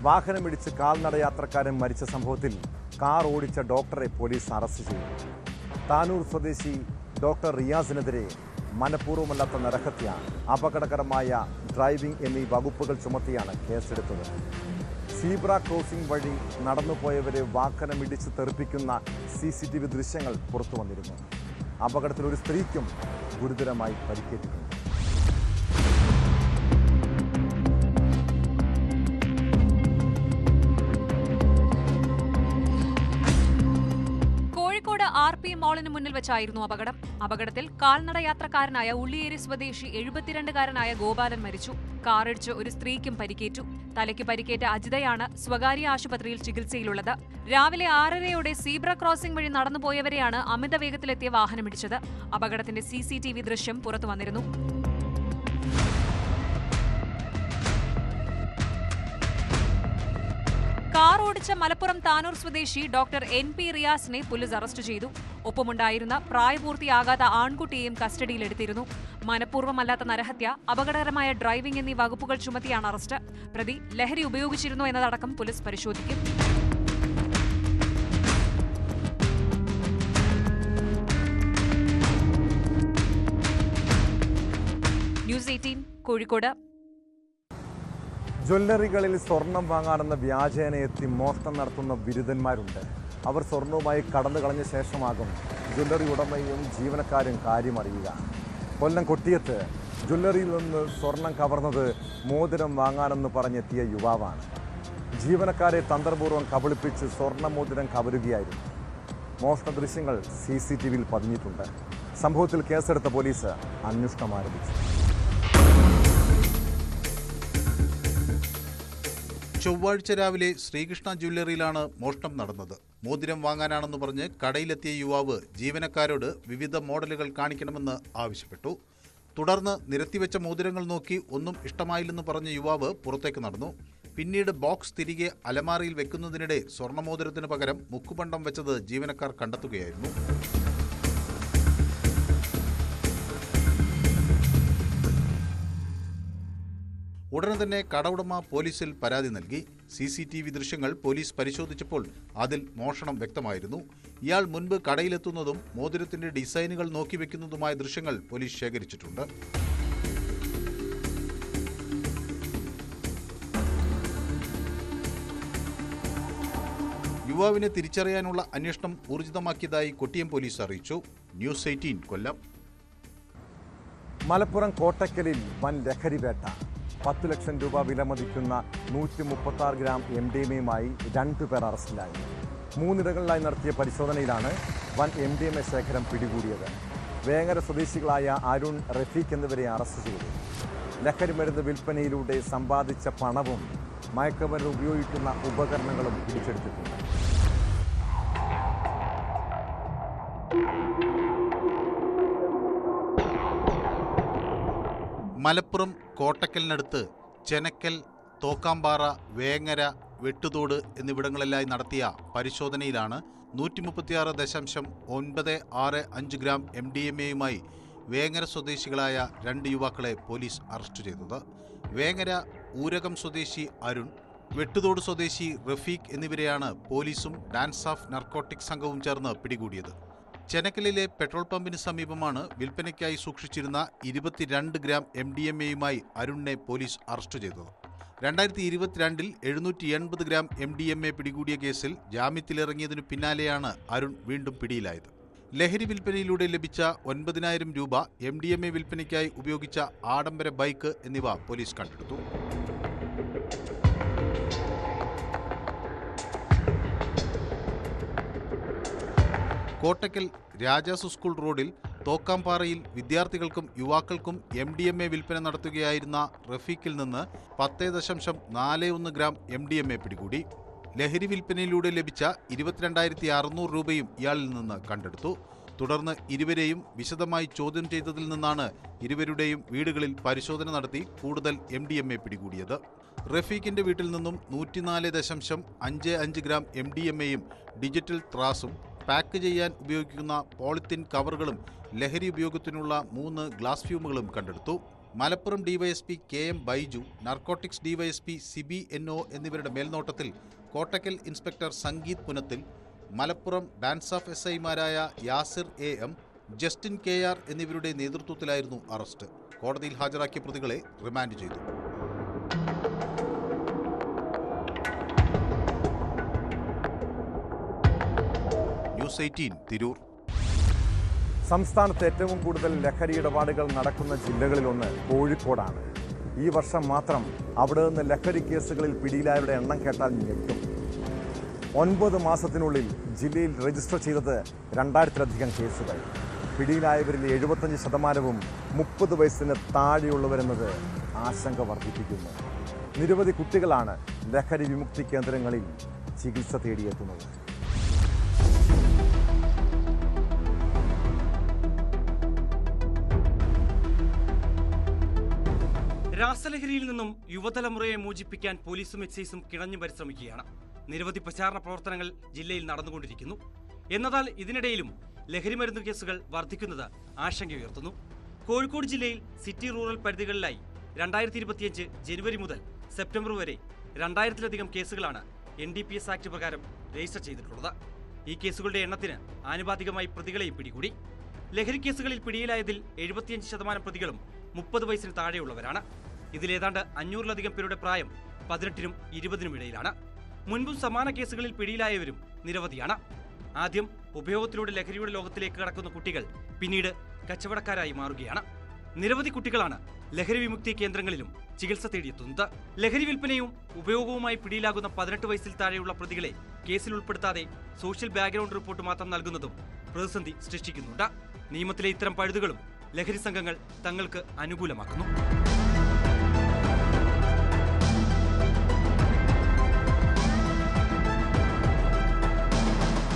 വാഹനമിടിച്ച് കാൽനടയാത്രക്കാരൻ മരിച്ച സംഭവത്തിൽ കാർ ഓടിച്ച ഡോക്ടറെ പോലീസ് അറസ്റ്റ് ചെയ്തു. താനൂർ സ്വദേശി ഡോക്ടർ റിയാസിനെതിരെ മനഃപൂർവ്വമല്ലാത്ത നരഹത്യ, അപകടകരമായ ഡ്രൈവിംഗ് എന്നീ വകുപ്പുകൾ ചുമത്തിയാണ് കേസെടുത്തത്. സീബ്ര ക്രോസിംഗ് വഴി നടന്നുപോയവരെ വാഹനമിടിച്ച് തെറിപ്പിക്കുന്ന CCTV ദൃശ്യങ്ങൾ പുറത്തു വന്നിരുന്നു. അപകടത്തിൽ ഒരു സ്ത്രീക്കും ഗുരുതരമായി പരിക്കേറ്റിട്ടുണ്ട്. കോഴിക്കോട് RP മാളിന് മുന്നിൽ വെച്ചായിരുന്നു അപകടം. അപകടത്തിൽ കാൽനടയാത്രക്കാരനായ ഉള്ളിയേരി സ്വദേശി 72-കാരനായ ഗോപാലൻ മരിച്ചു. കാറിടിച്ച് ഒരു സ്ത്രീക്കും പരിക്കേറ്റു. തലയ്ക്ക് പരിക്കേറ്റ അജിതയാണ് സ്വകാര്യ ആശുപത്രിയിൽ ചികിത്സയിലുള്ളത്. രാവിലെ 6:30യോടെ സീബ്ര ക്രോസിംഗ് വഴി നടന്നുപോയവരെയാണ് അമിത വേഗത്തിലെത്തിയ വാഹനമിടിച്ചത്. അപകടത്തിന്റെ CCTV ദൃശ്യം പുറത്തു വന്നിരുന്നു. കാർ ഓടിച്ച മലപ്പുറം താനൂർ സ്വദേശി ഡോക്ടർ NP റിയാസിനെ പോലീസ് അറസ്റ്റ് ചെയ്തു. ഒപ്പമുണ്ടായിരുന്ന പ്രായപൂർത്തിയാകാത്ത ആൺകുട്ടിയെയും കസ്റ്റഡിയിലെടുത്തിരുന്നു. മനഃപൂർവ്വമല്ലാത്ത നരഹത്യ, അപകടകരമായ ഡ്രൈവിംഗ് എന്നീ വകുപ്പുകൾ ചുമത്തിയാണ് അറസ്റ്റ്. പ്രതി ലഹരി ഉപയോഗിച്ചിരുന്നു എന്നതടക്കം പോലീസ് പരിശോധിക്കും. ന്യൂസ് 18 കോഴിക്കോട്. ജ്വല്ലറികളിൽ സ്വർണം വാങ്ങാനെന്ന വ്യാജേന എത്തി മോഷണം നടത്തുന്ന ബിരുദന്മാരുണ്ട്. അവർ സ്വർണവുമായി കടന്നു കളഞ്ഞ ശേഷമാകും ജ്വല്ലറി ഉടമയും ജീവനക്കാരും കാര്യമറിയുക. കൊല്ലം കൊട്ടിയത്ത് ജ്വല്ലറിയിൽ നിന്ന് സ്വർണം കവർന്നത് മോതിരം വാങ്ങാനെന്ന് പറഞ്ഞെത്തിയ യുവാവാണ്. ജീവനക്കാരെ തന്ത്രപൂർവ്വം കബളിപ്പിച്ച് സ്വർണ്ണമോതിരം കവരുകയായിരുന്നു. മോഷണ ദൃശ്യങ്ങൾ CCTVയിൽ പതിഞ്ഞിട്ടുണ്ട്. സംഭവത്തിൽ കേസെടുത്ത പോലീസ് അന്വേഷണം ആരംഭിച്ചു. ചൊവ്വാഴ്ച രാവിലെ ശ്രീകൃഷ്ണ ജ്വല്ലറിയിലാണ് മോഷണം നടന്നത്. മോതിരം വാങ്ങാനാണെന്ന് പറഞ്ഞ് കടയിലെത്തിയ യുവാവ് ജീവനക്കാരോട് വിവിധ മോഡലുകൾ കാണിക്കണമെന്ന് ആവശ്യപ്പെട്ടു. തുടർന്ന് നിരത്തിവെച്ച മോതിരങ്ങൾ നോക്കി ഒന്നും ഇഷ്ടമായില്ലെന്ന് പറഞ്ഞ യുവാവ് പുറത്തേക്ക് നടന്നു. പിന്നീട് ബോക്സ് തിരികെ അലമാരയിൽ വെക്കുന്നതിനിടെ സ്വർണ്ണമോതിരത്തിന് പകരം മുക്കുപണ്ടം വെച്ചത് ജീവനക്കാർ കണ്ടെത്തുകയായിരുന്നു. ഉടനെ തന്നെ കട ഉടമ പോലീസിൽ പരാതി നൽകി. CCTV ദൃശ്യങ്ങൾ പോലീസ് പരിശോധിച്ചപ്പോൾ അതിൽ മോഷണം വ്യക്തമായിരുന്നു. ഇയാൾ മുൻപ് കടയിലെത്തുന്നതും മോതിരത്തിന്റെ ഡിസൈനുകൾ നോക്കിവെക്കുന്നതുമായ ദൃശ്യങ്ങൾ പോലീസ് ശേഖരിച്ചിട്ടുണ്ട്. യുവാവിനെ തിരിച്ചറിയാനുള്ള അന്വേഷണം ഊർജിതമാക്കിയതായി കൊട്ടിയം പോലീസ് അറിയിച്ചു. ന്യൂസ് 18 കൊല്ലം. മലപ്പുറം കോട്ടക്കലിൽ വൻ ലഹരി വേട്ട. 10 ലക്ഷം രൂപ വിലമതിക്കുന്ന 136 ഗ്രാം MDMA-യുമായി 2 പേർ അറസ്റ്റിലായി. 3 ഇടങ്ങളിലായി നടത്തിയ പരിശോധനയിലാണ് വൻ MDMA ശേഖരം പിടികൂടിയത്. വേങ്ങര സ്വദേശികളായ അരുൺ, റഫീഖ് എന്നിവരെ അറസ്റ്റ് ചെയ്തു. ലഹരി മരുന്ന് വിൽപ്പനയിലൂടെ സമ്പാദിച്ച പണവും മയക്കുമരുന്ന് ഉപയോഗിക്കുന്ന ഉപകരണങ്ങളും പിടിച്ചെടുത്തിട്ടുണ്ട്. മലപ്പുറം കോട്ടക്കലിനടുത്ത് ചെനക്കൽ, തോക്കാമ്പാറ, വേങ്ങര, വെട്ടുതോട് എന്നിവിടങ്ങളിലായി നടത്തിയ പരിശോധനയിലാണ് 136.965 ഗ്രാം MDMA-യുമായി വേങ്ങര സ്വദേശികളായ 2 യുവാക്കളെ പോലീസ് അറസ്റ്റ് ചെയ്തത്. വേങ്ങര ഊരകം സ്വദേശി അരുൺ, വെട്ടുതോട് സ്വദേശി റഫീഖ് എന്നിവരെയാണ് പോലീസും ഡാൻസ് ഓഫ് നർക്കോട്ടിക് സംഘവും ചേർന്ന് പിടികൂടിയത്. ചെനക്കലിലെ പെട്രോൾ പമ്പിന് സമീപമാണ് വിൽപ്പനയ്ക്കായി സൂക്ഷിച്ചിരുന്ന 22 ഗ്രാം MDMA-യുമായി അരുണിനെ പോലീസ് അറസ്റ്റ് ചെയ്തത്. 2022-ൽ 780 ഗ്രാം MDMA പിടികൂടിയ കേസിൽ ജാമ്യത്തിലിറങ്ങിയതിനു പിന്നാലെയാണ് അരുൺ വീണ്ടും പിടിയിലായത്. ലഹരി വിൽപ്പനയിലൂടെ ലഭിച്ച 9,000 രൂപ, MDMA വിൽപ്പനയ്ക്കായി ഉപയോഗിച്ച ആഡംബര ബൈക്ക് എന്നിവ പോലീസ് കണ്ടെടുത്തു. കോട്ടക്കൽ രാജാസ് സ്കൂൾ റോഡിൽ തോക്കാംപാറയിൽ വിദ്യാർത്ഥികൾക്കും യുവാക്കൾക്കും MDMA വിൽപ്പന നടത്തുകയായിരുന്ന റഫീഖിൽ നിന്ന് 10.41 ഗ്രാം MDMA പിടികൂടി. ലഹരി വിൽപ്പനയിലൂടെ ലഭിച്ച 22,600 രൂപയും ഇയാളിൽ നിന്ന് കണ്ടെടുത്തു. തുടർന്ന് ഇരുവരെയും വിശദമായി ചോദ്യം ചെയ്തതിൽ നിന്നാണ് ഇരുവരുടെയും വീടുകളിൽ പരിശോധന നടത്തി കൂടുതൽ MDMA പിടികൂടിയത്. റഫീഖിന്റെ വീട്ടിൽ നിന്നും 104.55 ഗ്രാം MDMA-യും ഡിജിറ്റൽ ത്രാസും പാക്ക് ചെയ്യാൻ ഉപയോഗിക്കുന്ന പോളിത്തീൻ കവറുകളും ലഹരി ഉപയോഗത്തിനുള്ള 3 ഗ്ലാസ് ഫ്യൂമുകളും കണ്ടെടുത്തു. Malappuram DYSP KM Baiju, narcotics DYSP Sibi NO എന്നിവരുടെ മേൽനോട്ടത്തിൽ Kottakkal inspector Sangeeth Punathil, Malappuram DANSAF SI-മാരായ യാസിർ AM, ജസ്റ്റിൻ KR എന്നിവരുടെ നേതൃത്വത്തിലായിരുന്നു അറസ്റ്റ്. കോടതിയിൽ ഹാജരാക്കിയ പ്രതികളെ റിമാൻഡ് ചെയ്തു. ന്യൂസ് 18 തിരൂർ. സംസ്ഥാനത്ത് ഏറ്റവും കൂടുതൽ ലഹരി ഇടപാടുകൾ നടക്കുന്ന ജില്ലകളിലൊന്ന് കോഴിക്കോടാണ്. ഈ വർഷം മാത്രം അവിടെ നിന്ന് ലഹരി കേസുകളിൽ പിടിയിലായവരുടെ എണ്ണം കേട്ടാൽ ഞെട്ടും. 9 മാസത്തിനുള്ളിൽ ജില്ലയിൽ രജിസ്റ്റർ ചെയ്തത് 2000-ലധികം കേസുകൾ. പിടിയിലായവരിൽ 75% 30 വയസ്സിന് താഴെയുള്ളവരെന്നത് ആശങ്ക വർദ്ധിപ്പിക്കുന്നു. നിരവധി കുട്ടികളാണ് ലഹരി വിമുക്തി കേന്ദ്രങ്ങളിൽ ചികിത്സ തേടിയെത്തുന്നത്. രാസലഹരിയിൽ നിന്നും യുവതലമുറയെ മോചിപ്പിക്കാൻ പോലീസും എക്സൈസും കിണഞ്ഞു പരിശ്രമിക്കുകയാണ്. നിരവധി പ്രചാരണ പ്രവർത്തനങ്ങൾ ജില്ലയിൽ നടന്നുകൊണ്ടിരിക്കുന്നു. എന്നതാൽ ഇതിനിടയിലും ലഹരിമരുന്ന് കേസുകൾ വർദ്ധിക്കുന്നത് ആശങ്കയുയർത്തുന്നു. കോഴിക്കോട് ജില്ലയിൽ സിറ്റി റൂറൽ പരിധികളിലായി 2025 ജനുവരി മുതൽ സെപ്റ്റംബർ വരെ 2000-ലധികം കേസുകളാണ് NDPS ആക്ട് പ്രകാരം രജിസ്റ്റർ ചെയ്തിട്ടുള്ളത്. ഈ കേസുകളുടെ എണ്ണത്തിന് ആനുപാതികമായി പ്രതികളെയും പിടികൂടി. ലഹരി കേസുകളിൽ പിടിയിലായതിൽ 75% പ്രതികളും 30 വയസ്സിന് താഴെയുള്ളവരാണ്. ഇതിലേതാണ്ട് 500-ലധികം പേരുടെ പ്രായം 18-നും 20-നും ഇടയിലാണ്. മുൻപും സമാന കേസുകളിൽ പിടിയിലായവരും നിരവധിയാണ്. ആദ്യം ഉപയോഗത്തിലൂടെ ലഹരിയുടെ ലോകത്തിലേക്ക് കടക്കുന്ന കുട്ടികൾ പിന്നീട് കച്ചവടക്കാരായി മാറുകയാണ്. നിരവധി കുട്ടികളാണ് ലഹരി വിമുക്തി കേന്ദ്രങ്ങളിലും ചികിത്സ തേടിയെത്തുന്നത്. ലഹരി വിൽപ്പനയും ഉപയോഗവുമായി പിടിയിലാകുന്ന 18 വയസ്സിൽ താഴെയുള്ള പ്രതികളെ കേസിൽ ഉൾപ്പെടുത്താതെ സോഷ്യൽ ബാക്ക്ഗ്രൗണ്ട് റിപ്പോർട്ട് മാത്രം നൽകുന്നതും പ്രതിസന്ധി സൃഷ്ടിക്കുന്നുണ്ട്. നിയമത്തിലെ ഇത്തരം പഴുതുകളും ലഹരി സംഘങ്ങൾ തങ്ങൾക്ക് അനുകൂലമാക്കുന്നു.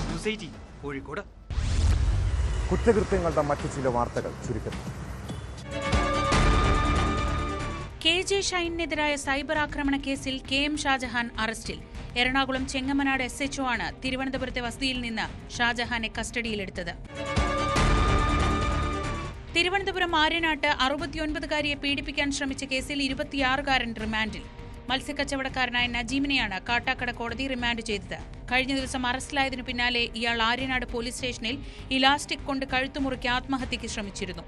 ന്യൂസ് 18 കോഴിക്കോട്. കുറ്റകൃത്യങ്ങളുടെ മറ്റു ചില വാർത്തകൾ ചുരുക്കത്തിൽ. KJ ഷൈനിനെതിരായ സൈബർ ആക്രമണ കേസിൽ KM ഷാജഹാൻ അറസ്റ്റിൽ. എറണാകുളം ചെങ്ങമനാട് SHO ആണ് തിരുവനന്തപുരത്തെ വസതിയിൽ നിന്ന് ഷാജഹാനെ കസ്റ്റഡിയിലെടുത്തത്. തിരുവനന്തപുരം ആര്യനാട്ട് 69-കാരിയെ പീഡിപ്പിക്കാൻ ശ്രമിച്ച കേസിൽ 26-കാരൻ റിമാൻഡിൽ. മത്സ്യക്കച്ചവടക്കാരനായ നജീമിനെയാണ് കാട്ടാക്കട കോടതി റിമാൻഡ് ചെയ്തത്. കഴിഞ്ഞ ദിവസം അറസ്റ്റിലായതിനു പിന്നാലെ ഇയാൾ ആര്യനാട് പോലീസ് സ്റ്റേഷനിൽ ഇലാസ്റ്റിക് കൊണ്ട് കഴുത്തുമുറുക്കി ആത്മഹത്യയ്ക്ക് ശ്രമിച്ചിരുന്നു.